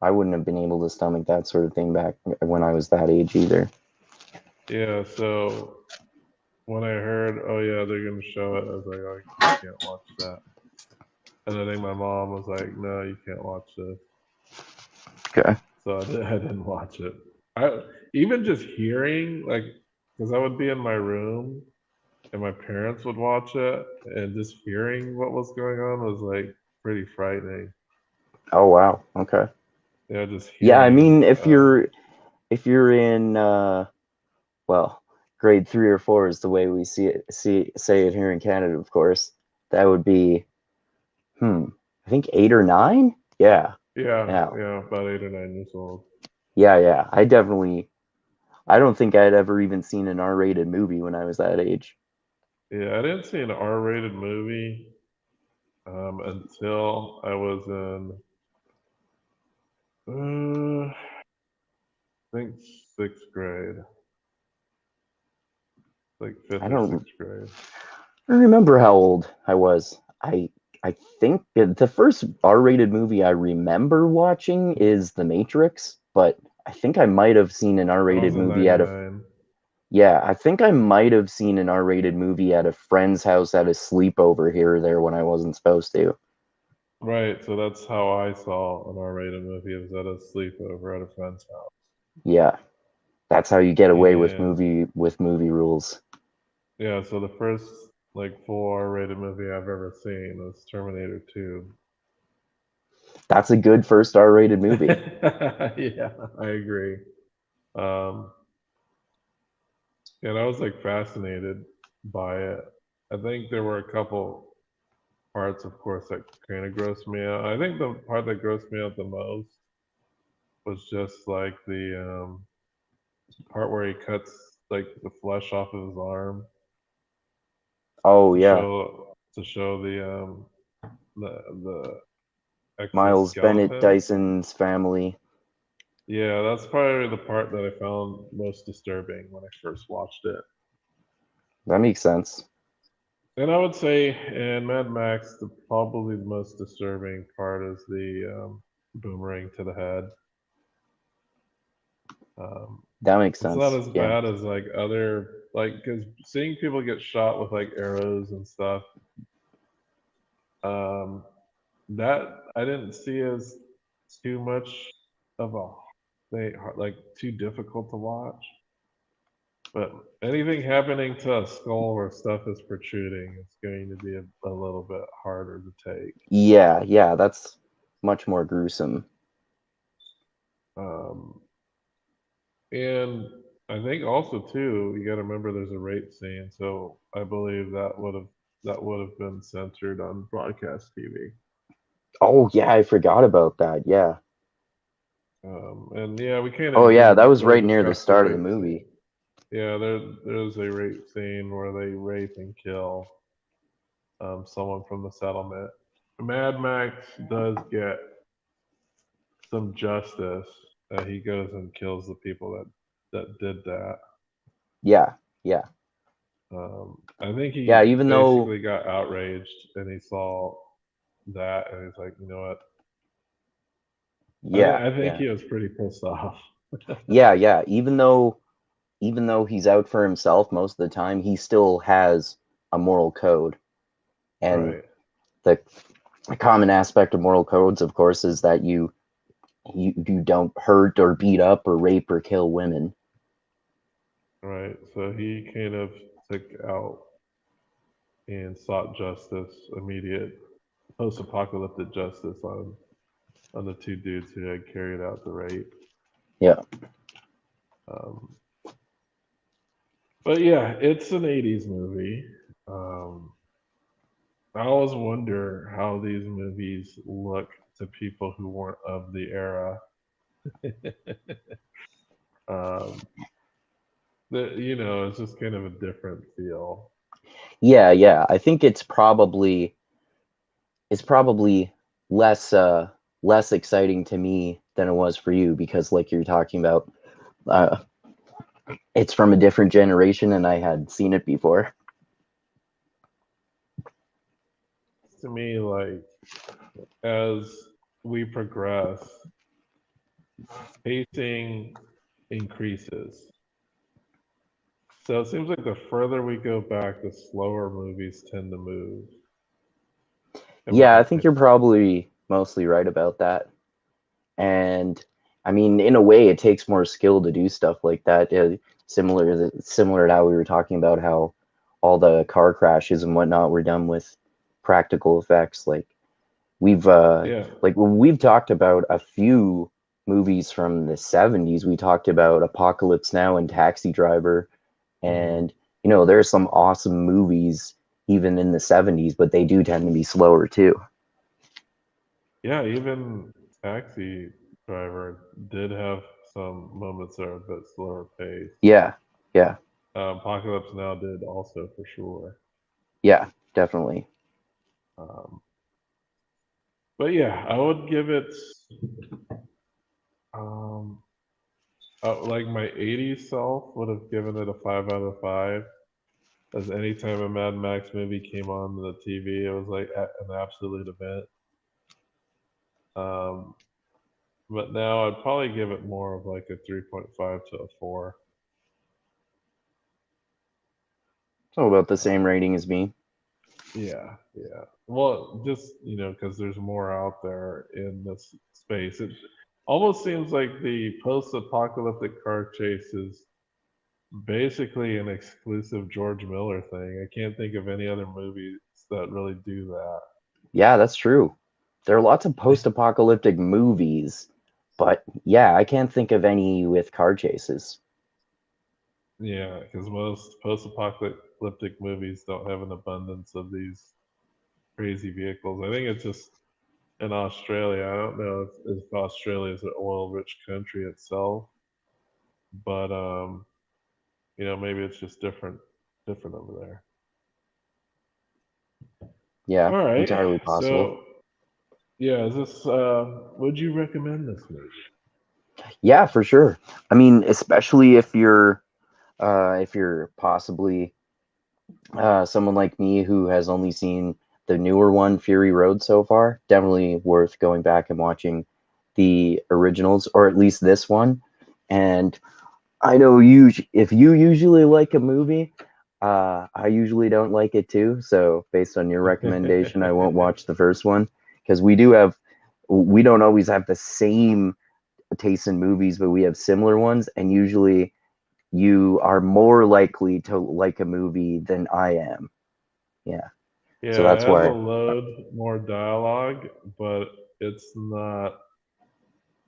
I wouldn't have been able to stomach that sort of thing back when I was that age either. yeah. So when I heard, oh yeah, they're gonna show it, I was like, oh, I can't watch that. And I think my mom was like, no, you can't watch this. Okay. So I didn't watch it. I even just hearing like, because I would be in my room and my parents would watch it, and just hearing what was going on was like pretty frightening. Oh, wow. Okay. Yeah, just Yeah, I hearing. mean, if you're in well, grade 3 or 4 is the way we say it here in Canada, of course. That would be I think 8 or 9. Yeah. Yeah, Yeah. yeah, about 8 or 9 years old. Yeah, yeah. I don't think I'd ever even seen an R-rated movie when I was that age. Yeah, I didn't see an R-rated movie until I was in, I think sixth grade, like I fifth or don't sixth grade. I don't remember how old I was. I think the first R-rated movie I remember watching is The Matrix, but I think I might have seen an That R-rated was in movie at a '99. yeah, I think I might have seen an R-rated movie at a friend's house at a sleepover here or there when I wasn't supposed to. Right, so that's how I saw an R-rated movie. It was at a sleepover at a friend's house. Yeah, that's how you get away And with movie rules. yeah, so the first like full R-rated movie I've ever seen was Terminator 2. That's a good first R-rated movie. Yeah, I agree. Um, and I was like fascinated by it. I think there were a couple parts, of course, that kind of grossed me out. I think the part that grossed me out the most was just like the part where he cuts like the flesh off of his arm Oh to yeah, show the Miles Bennett exoskeleton. Dyson's family. Yeah, that's probably the part that I found most disturbing when I first watched it. That makes sense. And I would say in Mad Max, probably the most disturbing part is the boomerang to the head. Um, That makes it's not sense. as Yeah. bad as like other like because seeing people get shot with like arrows and stuff. Um, that I didn't see as too much of a thing, like too difficult to watch. But anything happening to a skull where stuff is protruding is going to be a little bit harder to take. Yeah, yeah, that's much more gruesome. Um, and I think also too, you got to remember there's a rape scene, so I believe that would have been censored on broadcast TV. Oh yeah, I forgot about that. Yeah. And yeah, we kind Oh of yeah, that didn't was really right near the discuss the start of the rape scene. movie. Yeah, there's a rape scene where they rape and kill someone from the settlement. Mad Max does get some justice. He goes and kills the people that did that. Yeah, yeah. I think Yeah, he even though basically got outraged and he saw that and he's like, you know what? yeah, I think yeah. he was pretty pissed off. Yeah, yeah. Even though he's out for himself most of the time, he still has a moral code. And Right, the common aspect of moral codes, of course, is that you don't hurt or beat up or rape or kill women. right. So he kind of took out and sought justice, immediate post-apocalyptic justice on the two dudes who had carried out the rape. Yeah. Um, but yeah, it's an '80s movie. Um, I always wonder how these movies look to people who weren't of the era. um, it's just kind of a different feel. Yeah, yeah. I think it's probably less less exciting to me than it was for you because like you're talking about uh it's from a different generation and I had seen it before. To me, like as we progress, pacing increases. So it seems like the further we go back, the slower movies tend to move, in my Yeah, I think you're opinion. probably mostly right about that. And I mean, in a way, it takes more skill to do stuff like that. Similar to how we were talking about how all the car crashes and whatnot were done with practical effects. We've Yeah. when we've talked about a few movies from the 70s. We talked about Apocalypse Now and Taxi Driver, Hmm. and there's some awesome movies even in the 70s, but they do tend to be slower too. Yeah, even Taxi Driver did have some moments that are a bit slower paced. Yeah, yeah, Apocalypse Now did also for sure. yeah, definitely. Um, but yeah, I would give it um, like my '80s self would have given it a 5 out of 5. As anytime a Mad Max movie came on the TV, it was like an absolute event. Um, but now I'd probably give it more of like a 3.5 to a 4. So about the Um, same rating as me. yeah, yeah. Well, just because there's more out there in this space. It almost seems like the post-apocalyptic car chase is basically an exclusive George Miller thing. I can't think of any other movies that really do that. Yeah, that's true. There are lots of post-apocalyptic movies, but yeah, I can't think of any with car chases. Yeah, because most post-apocalyptic post-apocalyptic movies don't have an abundance of these crazy vehicles. I think it's just in Australia. I don't know if Australia is an oil-rich country itself, but maybe it's just different over there. Yeah, All right. entirely possible. So, yeah, is this would you recommend this movie? Yeah, for sure. I mean, especially if you're possibly someone like me who has only seen the newer one, Fury Road, so far, definitely worth going back and watching the originals, or at least this one. And I know if you usually like a movie, I usually don't like it too. So based on your recommendation, I won't watch the first one because we don't always have the same taste in movies, but we have similar ones, and usually you are more likely to like a movie than I am. Yeah. So Yeah, it that's has a why. load more dialogue, but it's not.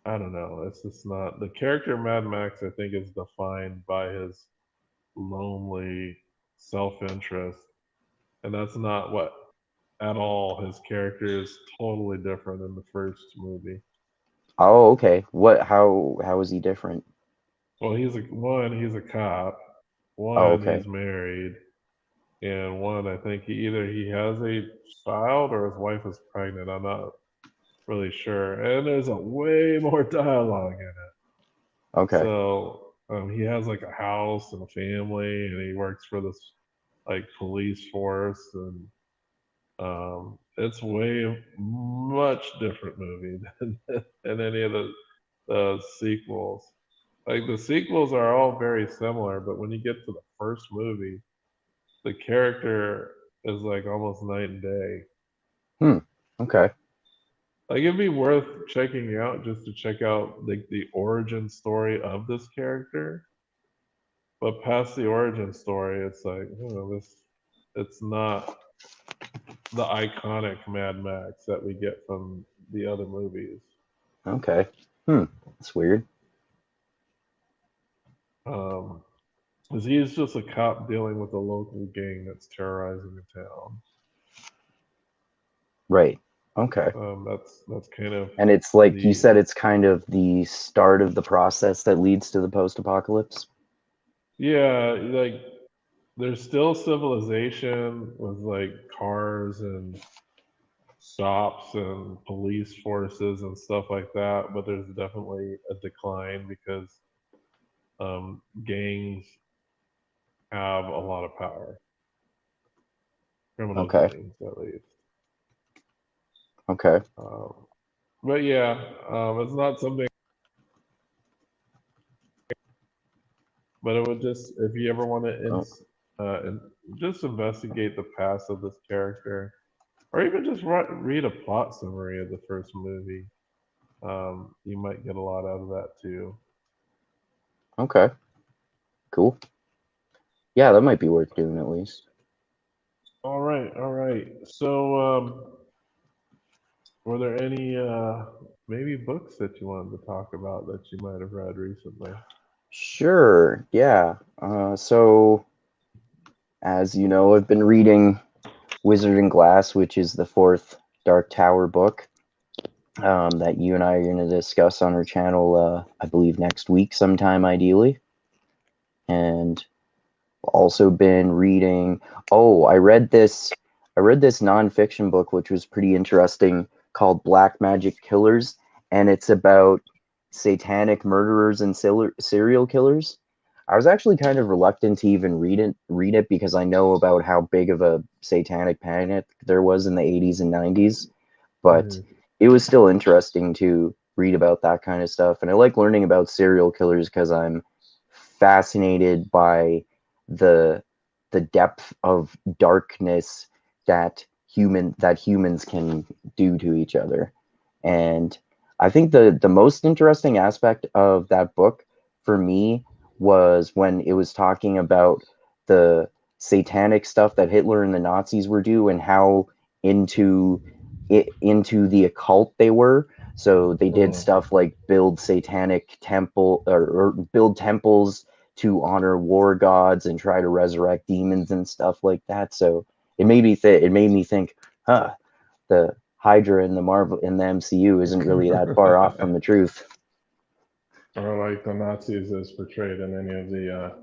I don't know. It's just not the character Mad Max. I think is defined by his lonely self-interest, and that's not what at all. His character is totally different in the first movie. Oh, okay. How is he different? Well, he's a cop. Oh, One, okay. he's married, and one, I think he has a child or his wife is pregnant. I'm not really sure. And there's a way more dialogue in it. Okay. So he has like a house and a family, and he works for this like police force, and it's way much different movie than any of the sequels. Like the sequels are all very similar, but when you get to the first movie, the character is like almost night and day. Hmm. Okay. Like it'd be worth checking out just to check out like the origin story of this character. But past the origin story, it's like, it's not the iconic Mad Max that we get from the other movies. Okay. Hmm. That's weird. Um, because he's just a cop dealing with a local gang that's terrorizing the town. Right. Okay. That's kind of And it's like you the said, it's kind of the start of the process that leads to the post-apocalypse. yeah, like there's still civilization with like cars and shops and police forces and stuff like that, but there's definitely a decline because gangs have a lot of power, criminal Okay. gangs at least. Okay. Um, but yeah, it's not something. But it would just if you ever want to Oh, just investigate the past of this character, or even just read a plot summary of the first movie, you might get a lot out of that too. okay. Cool. Yeah, that might be worth doing at least. All right, all right. So, were there any maybe books that you wanted to talk about that you might have read recently? Sure. Yeah. So as you know, I've been reading Wizard and Glass, which is the fourth Dark Tower book that you and I are going to discuss on our channel, I believe next week sometime, ideally. And also been reading. Oh, I read this nonfiction book, which was pretty interesting, called Black Magic Killers, and it's about satanic murderers and serial killers. I was actually kind of reluctant to even read it because I know about how big of a satanic panic there was in the 80s and 90s, but Hmm. it was still interesting to read about that kind of stuff. And I like learning about serial killers because I'm fascinated by the the depth of darkness that humans can do to each other. And I think the most interesting aspect of that book for me was when it was talking about the satanic stuff that Hitler and the Nazis were doing and how into into the occult they were. So they did Hmm. stuff like build satanic temple or build temples to honor war gods and try to resurrect demons and stuff like that. So it made me think, huh, the Hydra in the MCU isn't really that far off from the truth. Or like the Nazis as portrayed in any of the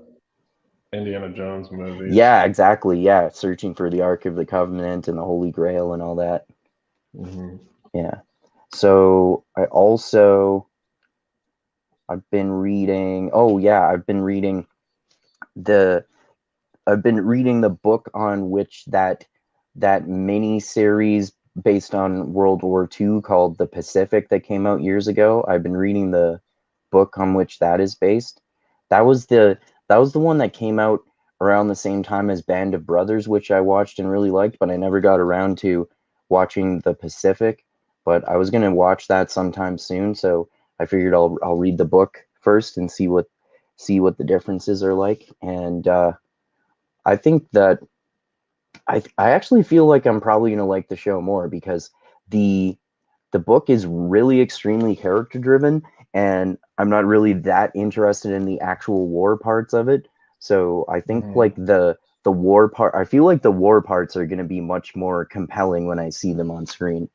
Indiana Jones movies. Yeah, exactly. Yeah, searching for the Ark of the Covenant and the Holy Grail and all that. Mm-hmm. Yeah. So I've been reading. Oh yeah, I've been reading the book on which that mini series based on World War II called The Pacific that came out years ago. I've been reading the book on which that is based. That was the one that came out around the same time as Band of Brothers, which I watched and really liked, but I never got around to watching The Pacific. But I was gonna watch that sometime soon, so I figured I'll read the book first and see what the differences are like. And I think that I actually feel like I'm probably gonna like the show more because the book is really extremely character driven, and I'm not really that interested in the actual war parts of it. So I think like the war part, I feel like the war parts are gonna be much more compelling when I see them on screen.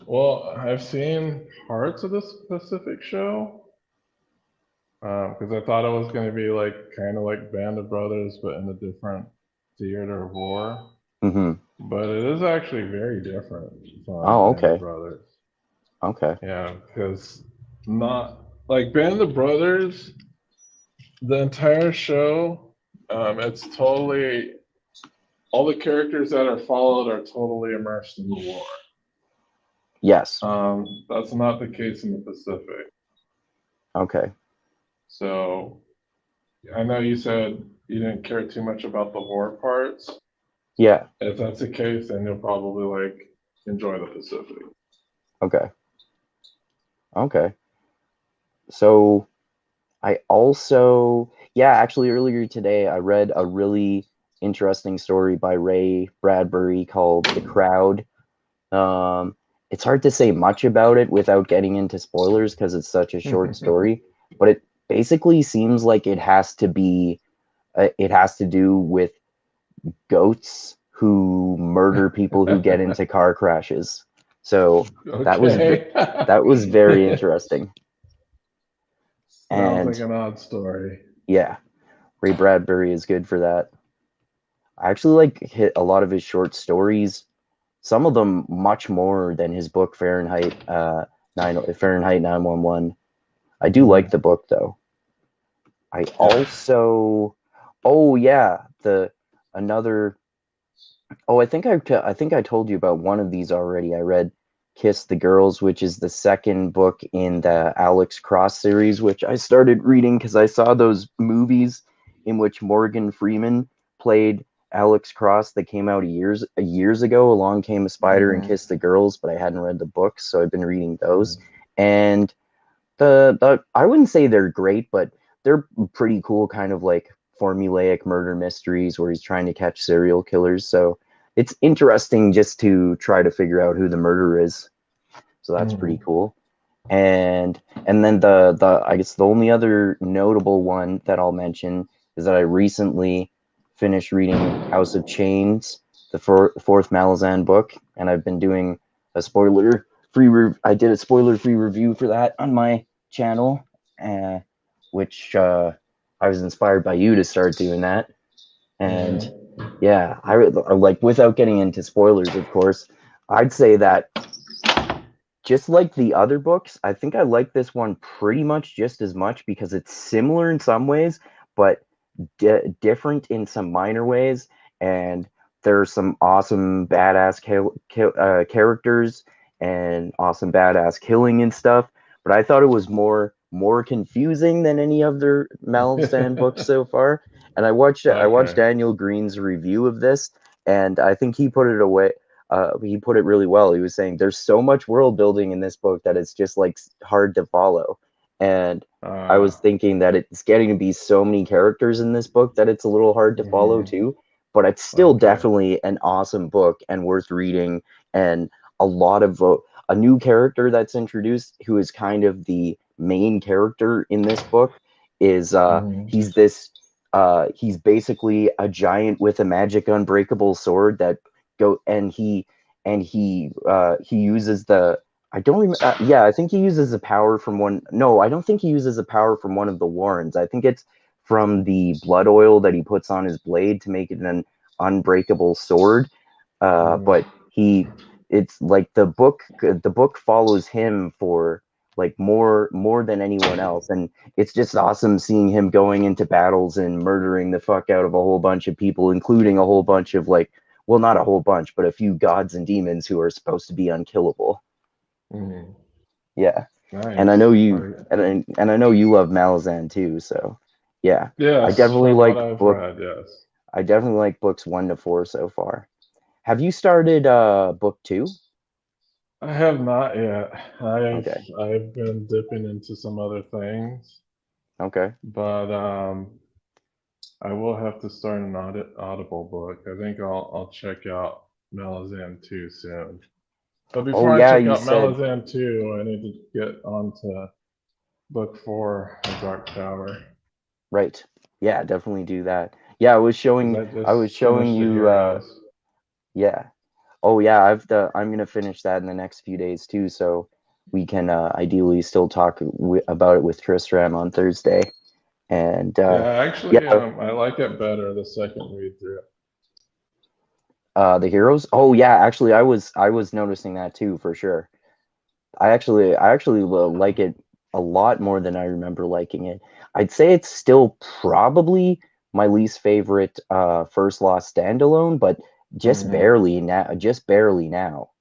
Well, I've seen parts of this Pacific show because I thought it was going to be like kind of like Band of Brothers, but in a different theater of war. Mm-hmm. But it is actually very different from Oh, Band of okay. Brothers. Okay. Yeah, because not like Band of Brothers, the entire show, it's totally all the characters that are followed are totally immersed in the war. Yes. That's not the case in the Pacific. Okay. So I know you said you didn't care too much about the war parts. Yeah. If that's the case, then you'll probably like enjoy the Pacific. Okay. Okay. So I also, yeah, actually earlier today I read a really interesting story by Ray Bradbury called The Crowd. Um, it's hard to say much about it without getting into spoilers because it's such a short story, but it basically seems like it has to do with goats who murder people who get into car crashes. So that was Okay. very interesting. Sounds like And an odd story. yeah, Ray Bradbury is good for that. I actually like hit a lot of his short stories. Some of them much more than his book Fahrenheit 911. I do like the book though. I also, oh yeah, the another. Oh, I think I told you about one of these already. I read Kiss the Girls, which is the second book in the Alex Cross series, which I started reading because I saw those movies in which Morgan Freeman played Alex Cross that came out years ago. Along Came a Spider and Kiss the Girls, but I hadn't read the books, so I've been reading those. And the I wouldn't say they're great, but they're pretty cool, kind of like formulaic murder mysteries where he's trying to catch serial killers. So it's interesting just to try to figure out who the murderer is. So that's pretty cool. And then the I guess the only other notable one that I'll mention is that I recently finished reading House of Chains, the fourth Malazan book, and I've been doing a I did a spoiler free review for that on my channel, which I was inspired by you to start doing that. And yeah, I like, without getting into spoilers, of course, I'd say that just like the other books, I think I like this one pretty much just as much because it's similar in some ways, but different in some minor ways. And there's some awesome badass characters and awesome badass killing and stuff. But I thought it was more confusing than any other Malstan book so far. And I watched Daniel Green's review of this, and I think he put it away. He put it really well. He was saying there's so much world building in this book that it's just like hard to follow. And I was thinking that it's getting to be so many characters in this book that it's a little hard to follow too. But it's still definitely an awesome book and worth reading. And a lot of a new character that's introduced who is kind of the main character in this book is Mhm. he's basically a giant with a magic unbreakable sword that go and he uses the I don't remember. Yeah, I think he uses a power from one. No, I don't think he uses a power from one of the warrens. I think it's from the blood oil that he puts on his blade to make it an unbreakable sword. Mhm. But it's like the book follows him for like more than anyone else, and it's just awesome seeing him going into battles and murdering the fuck out of a whole bunch of people, including a whole bunch of like, well, not a whole bunch, but a few gods and demons who are supposed to be unkillable. Mhm. Yeah, and I Nice. know All you right. and I know you love Malazan too. So yeah, I Yes, definitely from what like I've book. read, yes. I definitely like books 1 to 4 so far. Have you started book 2? I have not yet. I've Okay. I've been dipping into some other things, Okay. but I will have to start an Audible book. I think I'll check out Malazan 2 soon. But Oh before I yeah, check you out said Malazan 2, I need to get on to book 4, The Dark Tower, right. Yeah, definitely do that. Yeah, because I I was just showing finished The you Heroes. yeah. Oh yeah, I'm gonna finish that in the next few days too, so we can ideally still talk about it with Tristram on Thursday. And Yeah, yeah, actually, I like it better the second read through. the heroes. Oh yeah, actually, I was noticing that too for sure. I actually like it a lot more than I remember liking it. I'd say it's still probably my least favorite First Lost standalone, but just Hmm. barely now. Just barely now.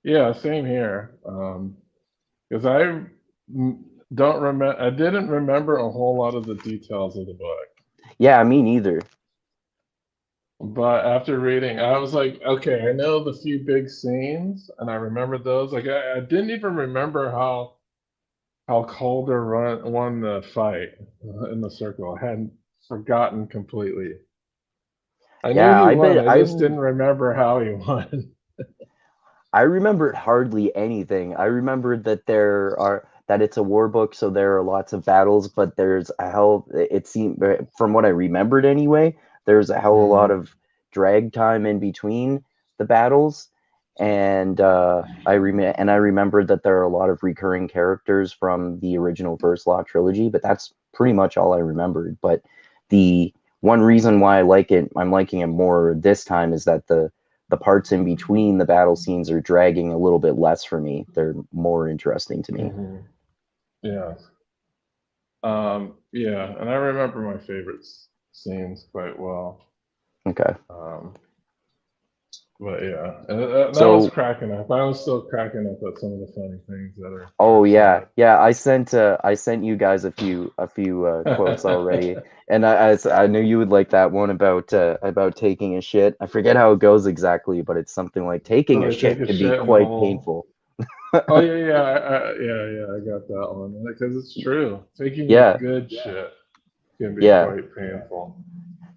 Yeah, same here. Because don't remember, I didn't remember a whole lot of the details of the book. Yeah, me neither. But after reading, I was like, okay, I know the few big scenes, and I remember those. Like, I didn't even remember how Calder won the fight in the circle. I hadn't forgotten completely. I knew Yeah, he I won. bet I just didn't remember how he won. I remembered hardly anything. I remembered that it's a war book, so there are lots of battles, but there's a hell. It seemed from what I remembered anyway, there's a hell of a lot Hmm. of drag time in between the battles, and I remembered that there are a lot of recurring characters from the original First Law trilogy, but that's pretty much all I remembered. But the one reason why I'm liking it more this time is that the parts in between the battle scenes are dragging a little bit less for me. They're more interesting to me. Hmm. Yeah. Yeah, and I remember my favorite scenes quite well. Okay. Um, but yeah, and that was So, cracking up. I was still cracking up at some of the funny things that are oh yeah, said. yeah. I sent you guys a few quotes already, and I knew you would like that one about taking a shit. I forget how it goes exactly, but it's something like So taking a they take shit a can be shit in the quite hole. painful. Oh yeah, yeah, I got that one because it's true. Taking a Yeah, good shit can be yeah. quite painful.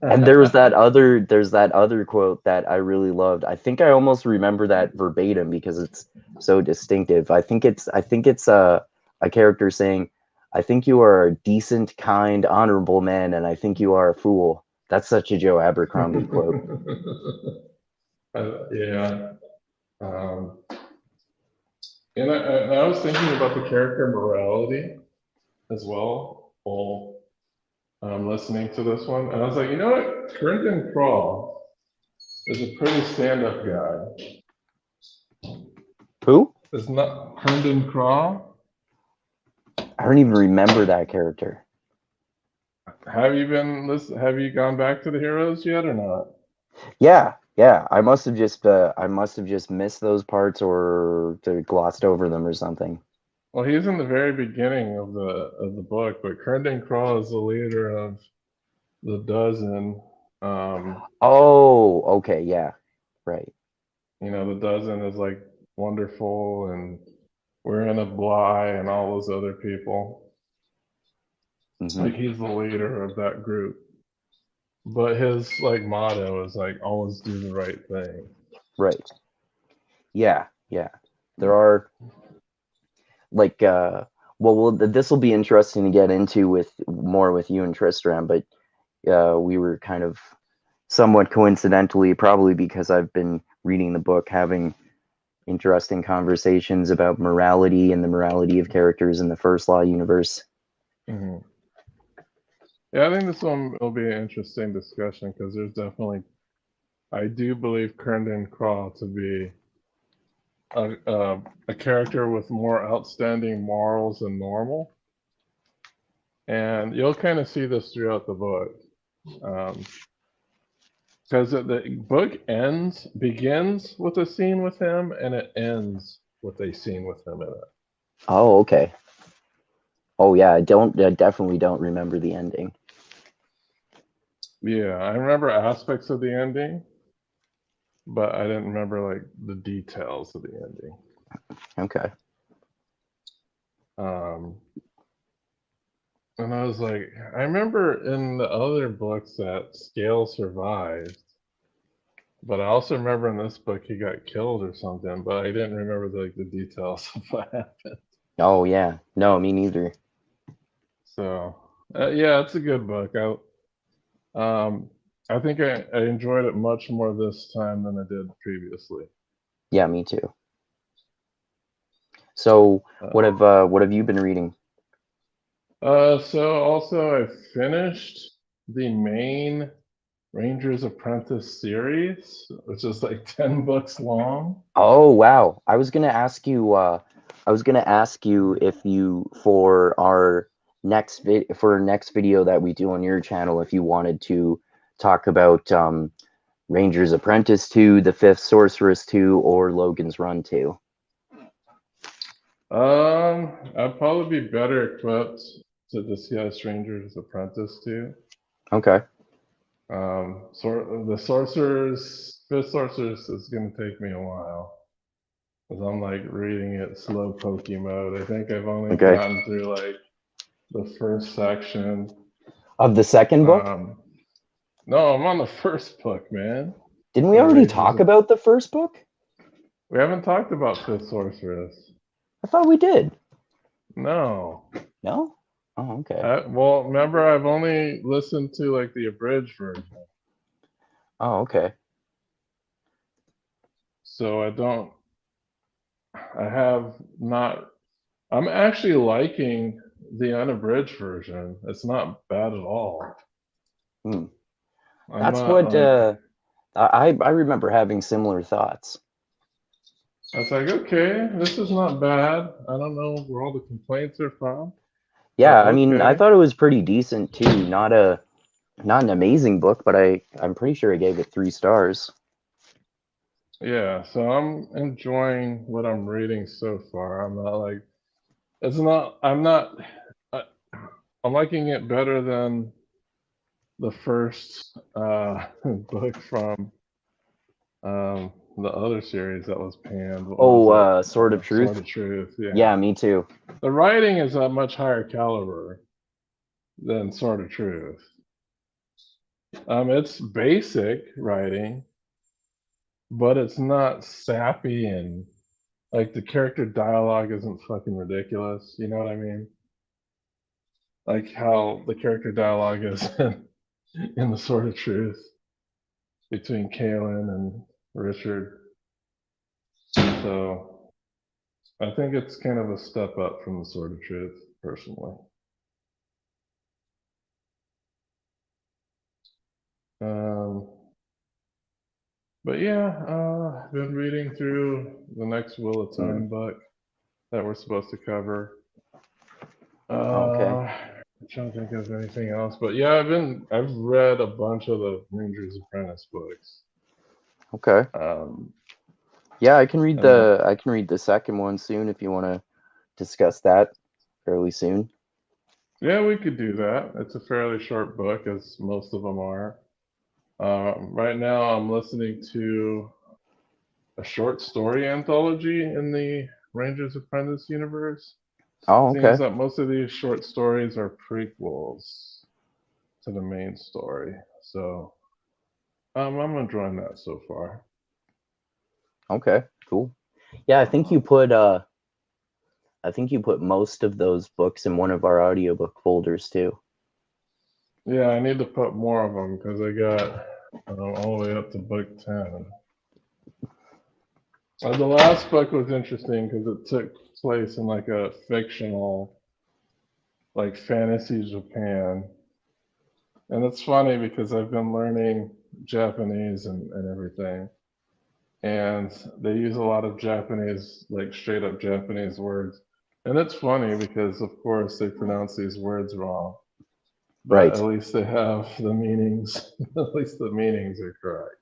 And there's that other quote that I really loved. I think I almost remember that verbatim because it's so distinctive. I think it's a character saying, "I think you are a decent, kind, honorable man, and I think you are a fool." That's such a Joe Abercrombie quote. Yeah. Um, and I was thinking about the character morality as well while listening to this one. And I was like, you know what? Crimson Crawl is a pretty stand-up guy. Who? It's not Herndon Crawl. I don't even remember that character. Have you gone back to the heroes yet or not? Yeah, yeah. I must have just missed those parts or glossed over them or something. Well, he's in the very beginning of the book, but Herndon Crawl is the leader of the dozen. Um, Oh, okay, yeah, right. the dozen is like wonderful, and we're in a Bly and all those other people. Hmm. Like he's the leader of that group. But his like motto is like always do the right thing. Right. Yeah, yeah. There are like Well, this will be interesting to get into with you and Tristram, but we were kind of somewhat coincidentally, probably because I've been reading the book, having interesting conversations about morality and the morality of characters in the First Law universe. Mm-hmm. Yeah, I think this one will be an interesting discussion because there's definitely, I do believe Kerndon Craw to be a character with more outstanding morals than normal. And you'll kind of see this throughout the book. Because the book begins with a scene with him, and it ends with a scene with him in it. Oh, okay. Oh, yeah, I definitely don't remember the ending. Yeah, I remember aspects of the ending, but I didn't remember like the details of the ending. Okay. And I was like, I remember in the other books that Scale survived, but I also remember in this book he got killed or something, but I didn't remember the details of what happened. Oh, yeah. No, me neither. So, yeah, it's a good book. I think I enjoyed it much more this time than I did previously. Yeah, me too. So, what Uh, have you been reading? so also I finished the main Ranger's Apprentice series, which is like 10 books long. Oh, wow. I was gonna ask you if you, for our next video that we do on your channel, if you wanted to talk about Ranger's Apprentice 2, The Fifth Sorceress 2, or Logan's Run 2. I'd probably be better equipped to discuss Ranger's Apprentice too. Okay. The Fifth Sorceress is gonna take me a while. Because I'm like reading it slow pokey mode. I think I've only Okay. gotten through like the first section. Of the second book? No, I'm on the first book, man. Didn't we The already Rangers talk of, about the first book? we haven't talked about Fifth Sorceress. I thought we did. No. No? Oh, okay. Well, remember, I've only listened to like the abridged version. Oh, okay. So I have not, I'm actually liking the unabridged version. It's not bad at all. Hmm. I'm That's not what like, I remember having similar thoughts. I was like, okay, this is not bad. I don't know where all the complaints are from, but Yeah, I mean, I okay. thought it was pretty decent too. Not an amazing book, but I'm pretty sure I gave it 3 stars. Yeah, so I'm enjoying what I'm reading so far. I'm not like, it's not, I'm not, I, I'm liking it better than the first book from the other series that was panned. What was Oh, it? Sword of Sword Truth. of Truth. Yeah. Yeah, me too. The writing is a much higher caliber than Sword of Truth. It's basic writing, but it's not sappy and like the character dialogue isn't fucking ridiculous. You know what I mean? Like how the character dialogue is in the Sword of Truth between Kaylin and Richard. So I think it's kind of a step up from the Sword of Truth, personally. Um, but yeah, I've been reading through the next Wheel of Time book that we're supposed to cover. Okay. I'm trying to think of anything else, but yeah, I've read a bunch of the Ranger's Apprentice books. Okay. Um, Yeah, I and can read the second one soon if you want to discuss that fairly soon. yeah, we could do that. It's a fairly short book, as most of them are. Right now, I'm listening to a short story anthology in the Ranger's Apprentice universe. Oh, Seems okay. that most of these short stories are prequels to the main story. So I'm enjoying that so far. Okay. Cool. Yeah, I think you put I think you put most of those books in one of our audiobook folders too. Yeah, I need to put more of them because I got all the way up to book 10. The last book was interesting because it took place in like a fictional, like fantasy Japan. And it's funny because I've been learning Japanese and everything. And they use a lot of Japanese, like straight up Japanese words. And it's funny because, of course, they pronounce these words wrong. But Right. at least they have the meanings, at least the meanings are correct.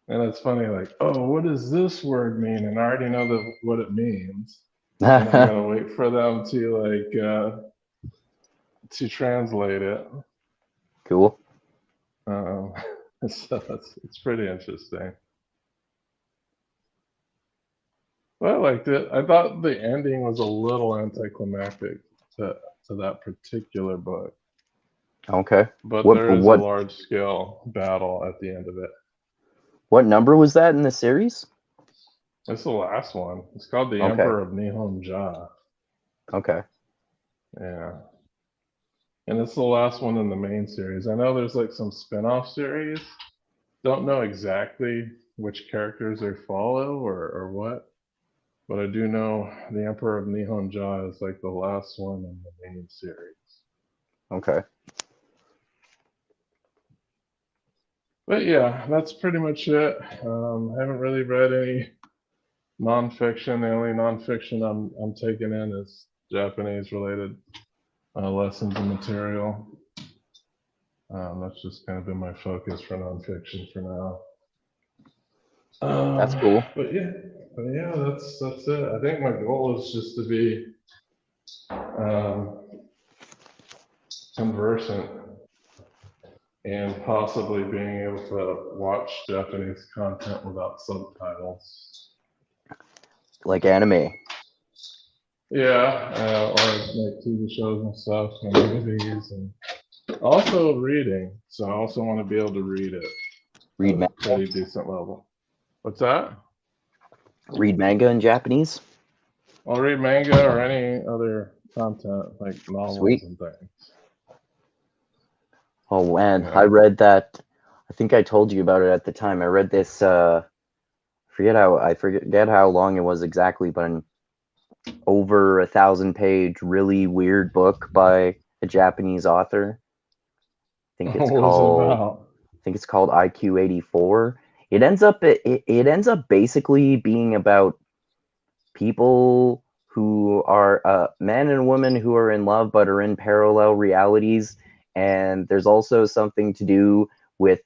And it's funny, like, oh, what does this word mean? And I already know what it means. And I gotta wait for them to translate it. Cool. So it's pretty interesting. But I liked it. I thought the ending was a little anticlimactic to that particular book. Okay. But What there is a what large scale battle at the end of it. what number was that in the series? It's the last one. It's called The Okay. Emperor of Nihonja. Okay. Yeah. And it's the last one in the main series. I know there's like some spin-off series. Don't know exactly which characters they follow or what. But I do know The Emperor of Nihonja is like the last one in the main series. Okay. But yeah, that's pretty much it. I haven't really read any nonfiction. The only nonfiction I'm taking in is Japanese related lessons and material. That's just kind of been my focus for nonfiction for now. That's cool. But yeah, that's it. I think my goal is just to be conversant and possibly being able to watch Japanese content without subtitles. Like anime. Yeah, or like TV shows and stuff, and movies, and also reading. So I also want to be able to read it Read at a manga. pretty decent level. What's that? Read manga in Japanese. I'll read manga or any other content like novels Sweet. and things. Oh man, Yeah. I read that. I think I told you about it at the time. I read this. I forget how long it was exactly, but an over 1,000-page, really weird book by a Japanese author. I think it's What was it called. about? I think it's called IQ 84. It ends up basically being about people who are men and women who are in love but are in parallel realities, and there's also something to do with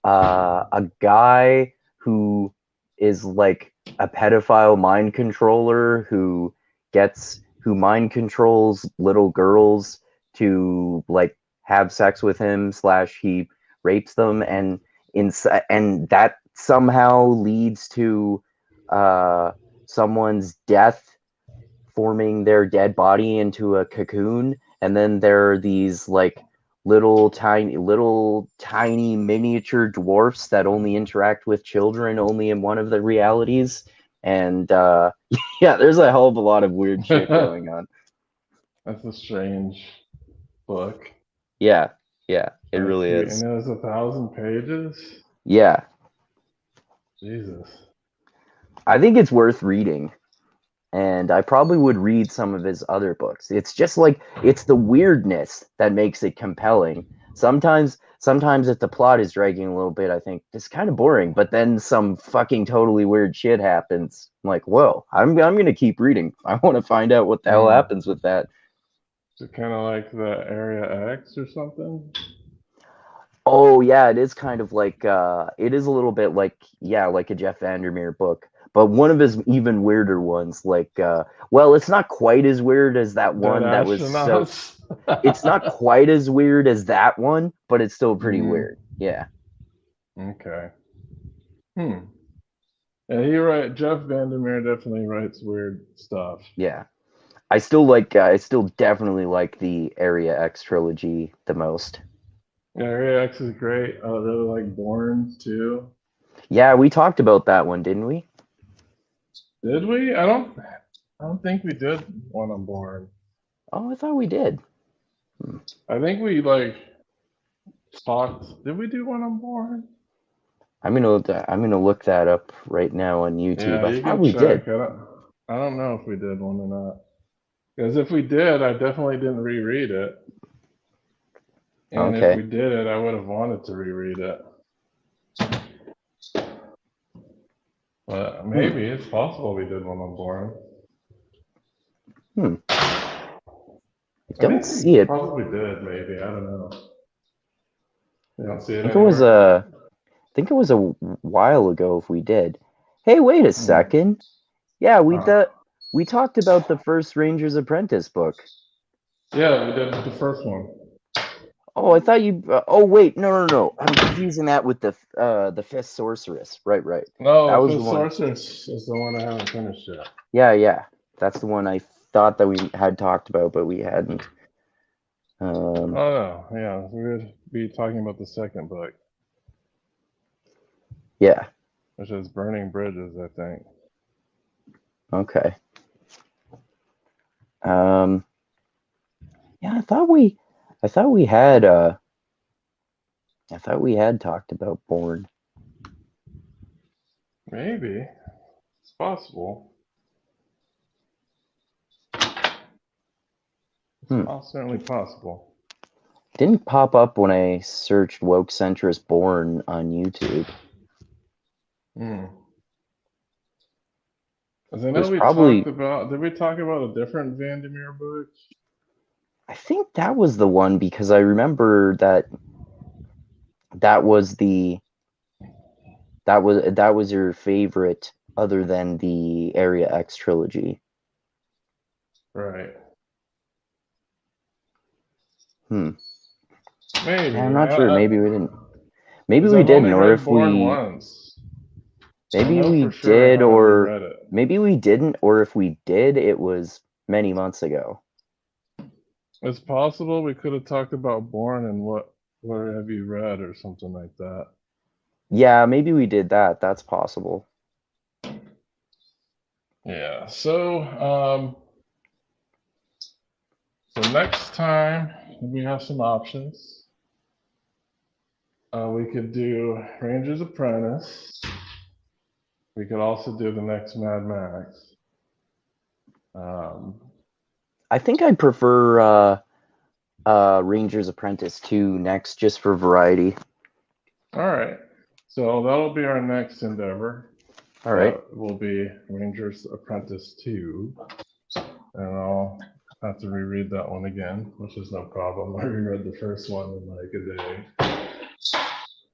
a guy who is like a pedophile mind controller who mind controls little girls to like have sex with him slash he rapes them, and that somehow leads to someone's death, forming their dead body into a cocoon, and then there are these like little tiny miniature dwarfs that only interact with children only in one of the realities, and yeah, there's a hell of a lot of weird shit going on. That's a strange book. Yeah, it really And is. it was 1,000 pages. Yeah, Jesus. I think it's worth reading, and I probably would read some of his other books. It's just like it's the weirdness that makes it compelling. Sometimes if the plot is dragging a little bit, I think it's kind of boring. But then some fucking totally weird shit happens. I'm like, whoa, I'm gonna keep reading. I want to find out what the hell happens with that. Is it kind of like the Area X or something? Oh yeah, it is kind of like it is a little bit like, yeah, like a Jeff Vandermeer book. But one of his even weirder ones, like well, it's not quite as weird as that Dead one that was so astronauts. it's not quite as weird as that one, but it's still pretty weird. Yeah. Okay. Yeah, you're right. Jeff Vandermeer definitely writes weird stuff. Yeah. I still definitely like the Area X trilogy the most. Yeah, Area X is great. I really like Born too. Yeah, we talked about that one, didn't we? Did we? I don't think we did one on Born. Oh, I thought we did. I think we like talked. Did we do one on Born? I'm gonna look that up right now on YouTube. Yeah, I you thought can we did. check. I don't know if we did one or not. Because if we did, I definitely didn't reread it. And if Okay. we did it, I would have wanted to reread it. But maybe it's possible we did one on Born. I don't see it. Probably did, maybe. I don't know. You don't see I it think it was anywhere? a while ago if we did. Hey, wait a second. Yeah, we talked about the first Ranger's Apprentice book. Yeah, we did the first one. Oh, I thought you. Oh, wait, no. I'm confusing that with the Fifth Sorceress. Right. That No, was the Fifth one. Sorceress is the one I haven't finished yet. Yeah. That's the one I thought that we had talked about, but we hadn't. Oh, no. Yeah, we would be talking about the second book, Yeah. which is Burning Bridges, I think. Okay. Yeah, I thought we had talked about Born. Maybe. It's possible. It's certainly possible. Didn't pop up when I searched Woke Centrist Born on YouTube. Because I know There's we probably. talked about. Did we talk about a different Vandermeer book? I think that was the one because I remember that was your favorite other than the Area X trilogy. Right. Maybe. Maybe. I'm not sure. Maybe we didn't. Maybe 'Cause we I've didn't, only or read if Born we. once. Maybe I know we for sure did, I haven't or reread it. maybe we didn't, or if we did, it was many months ago. It's possible we could have talked about Born and what have you read or something like that. Yeah, maybe we did that. That's possible. Yeah. So next time we have some options. We could do Ranger's Apprentice. We could also do the next Mad Max. I think I prefer Ranger's Apprentice 2 next, just for variety. All right. So that'll be our next endeavor. All right. That will be Ranger's Apprentice 2. And I'll have to reread that one again, which is no problem. I reread the first one in like a day.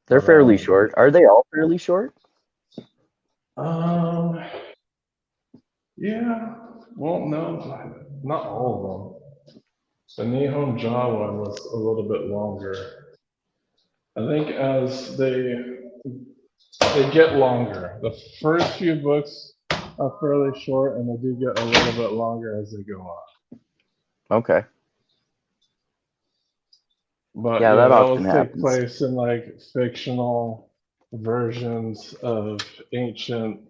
They're fairly short. Are they all fairly short? Yeah. Well, no, not all of them. The Nihon Ja one was a little bit longer. I think as they get longer. The first few books are fairly short, and they do get a little bit longer as they go on. Okay. But yeah, that those often take happens. place in like fictional versions of ancient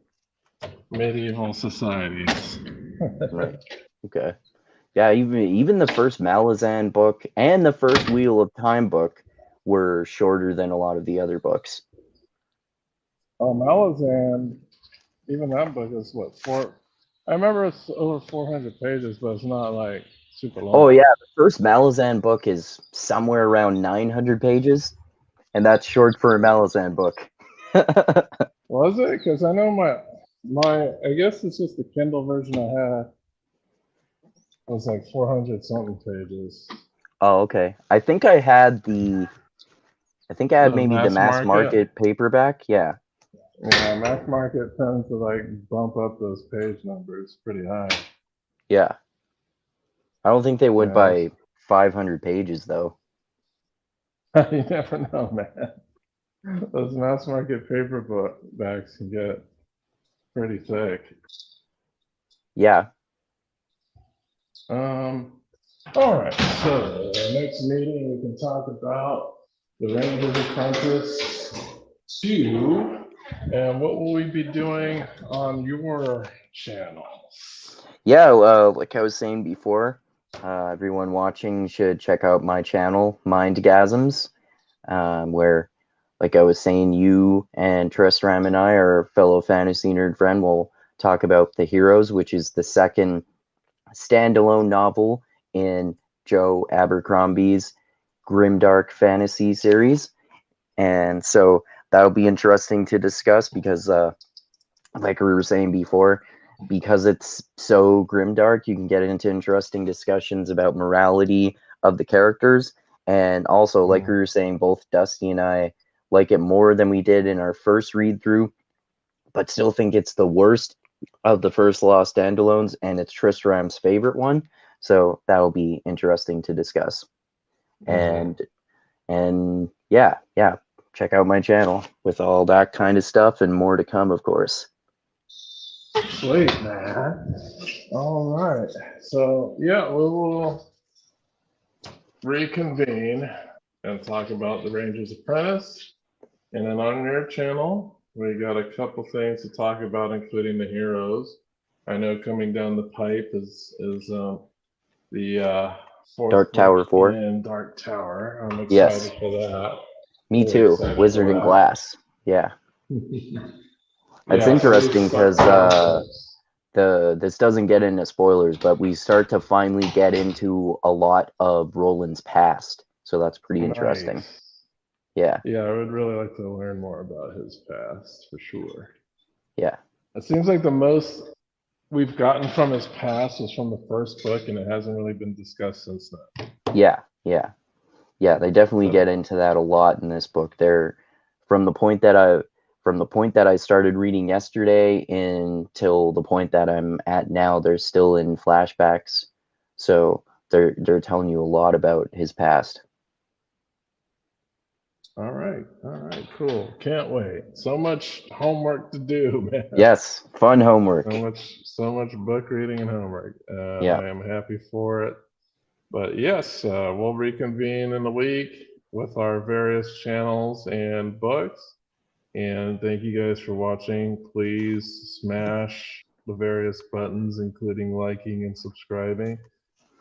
medieval societies. Right. Okay. Yeah, even the first Malazan book and the first Wheel of Time book were shorter than a lot of the other books. Oh, Malazan, even that book is what, I remember it's over 400 pages, but it's not like super long. Oh yeah, the first Malazan book is somewhere around 900 pages, and that's short for a Malazan book. Was it? Because I know my I guess it's just the Kindle version I had was like 400 something pages. Oh, okay. I think I had maybe the mass market paperback. Yeah. Yeah, mass market tends to like bump up those page numbers pretty high. Yeah. I don't think they would by 500 pages though. You never know, man. Those mass market paperbacks can get pretty thick. Yeah. All right. So next meeting we can talk about the Ranger's Apprentice 2, and what will we be doing on your channels. Yeah, like I was saying before, everyone watching should check out my channel, Mindgasms, where, like I was saying, you and Tristram and I, our fellow fantasy nerd friend, will talk about The Heroes, which is the second standalone novel in Joe Abercrombie's grimdark fantasy series. And so that'll be interesting to discuss because, like we were saying before, because it's so grimdark, you can get into interesting discussions about morality of the characters. And also, like we were saying, both Dusty and I like it more than we did in our first read through, but still think it's the worst of the first Lost Standalones, and it's Tristram's favorite one. So that'll be interesting to discuss. And yeah, check out my channel with all that kind of stuff and more to come, of course. Sweet, man. All right. So, yeah, we will reconvene and talk about the Ranger's Apprentice. And then on your channel, we got a couple things to talk about, including the heroes. I know coming down the pipe is the fourth Dark Tower book 4. in Dark Tower. I'm excited Yes. for that. Me Really too. excited Wizard for and that. Glass. Yeah. It's Yeah, interesting because this doesn't get into spoilers, but we start to finally get into a lot of Roland's past. So that's pretty interesting. Nice. Yeah. Yeah, I would really like to learn more about his past for sure. Yeah. It seems like the most we've gotten from his past was from the first book, and it hasn't really been discussed since then. Yeah. They definitely get into that a lot in this book. They're from the point that I started reading yesterday until the point that I'm at now, they're still in flashbacks. So they're telling you a lot about his past. All right, cool. Can't wait. So much homework to do, man. Yes, fun homework. So much book reading and homework. Yeah. I am happy for it. But yes, we'll reconvene in a week with our various channels and books. And thank you guys for watching. Please smash the various buttons, including liking and subscribing.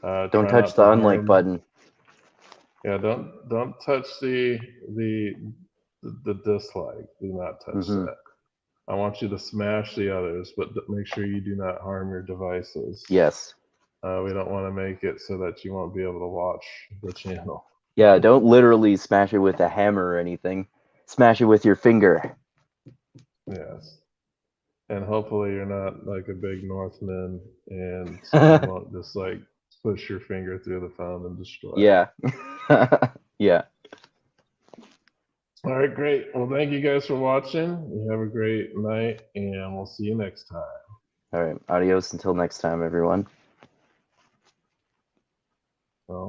Don't touch the unlike button. Yeah, don't touch the dislike. Do not touch that. I want you to smash the others, but make sure you do not harm your devices. Yes. We don't want to make it so that you won't be able to watch the channel. Yeah, don't literally smash it with a hammer or anything. Smash it with your finger. Yes. And hopefully you're not like a big Northman and you won't just like push your finger through the phone and destroy it. Yeah. Yeah. All right, great. Well, thank you guys for watching. You have a great night, and we'll see you next time. All right. Adios until next time, everyone. Well,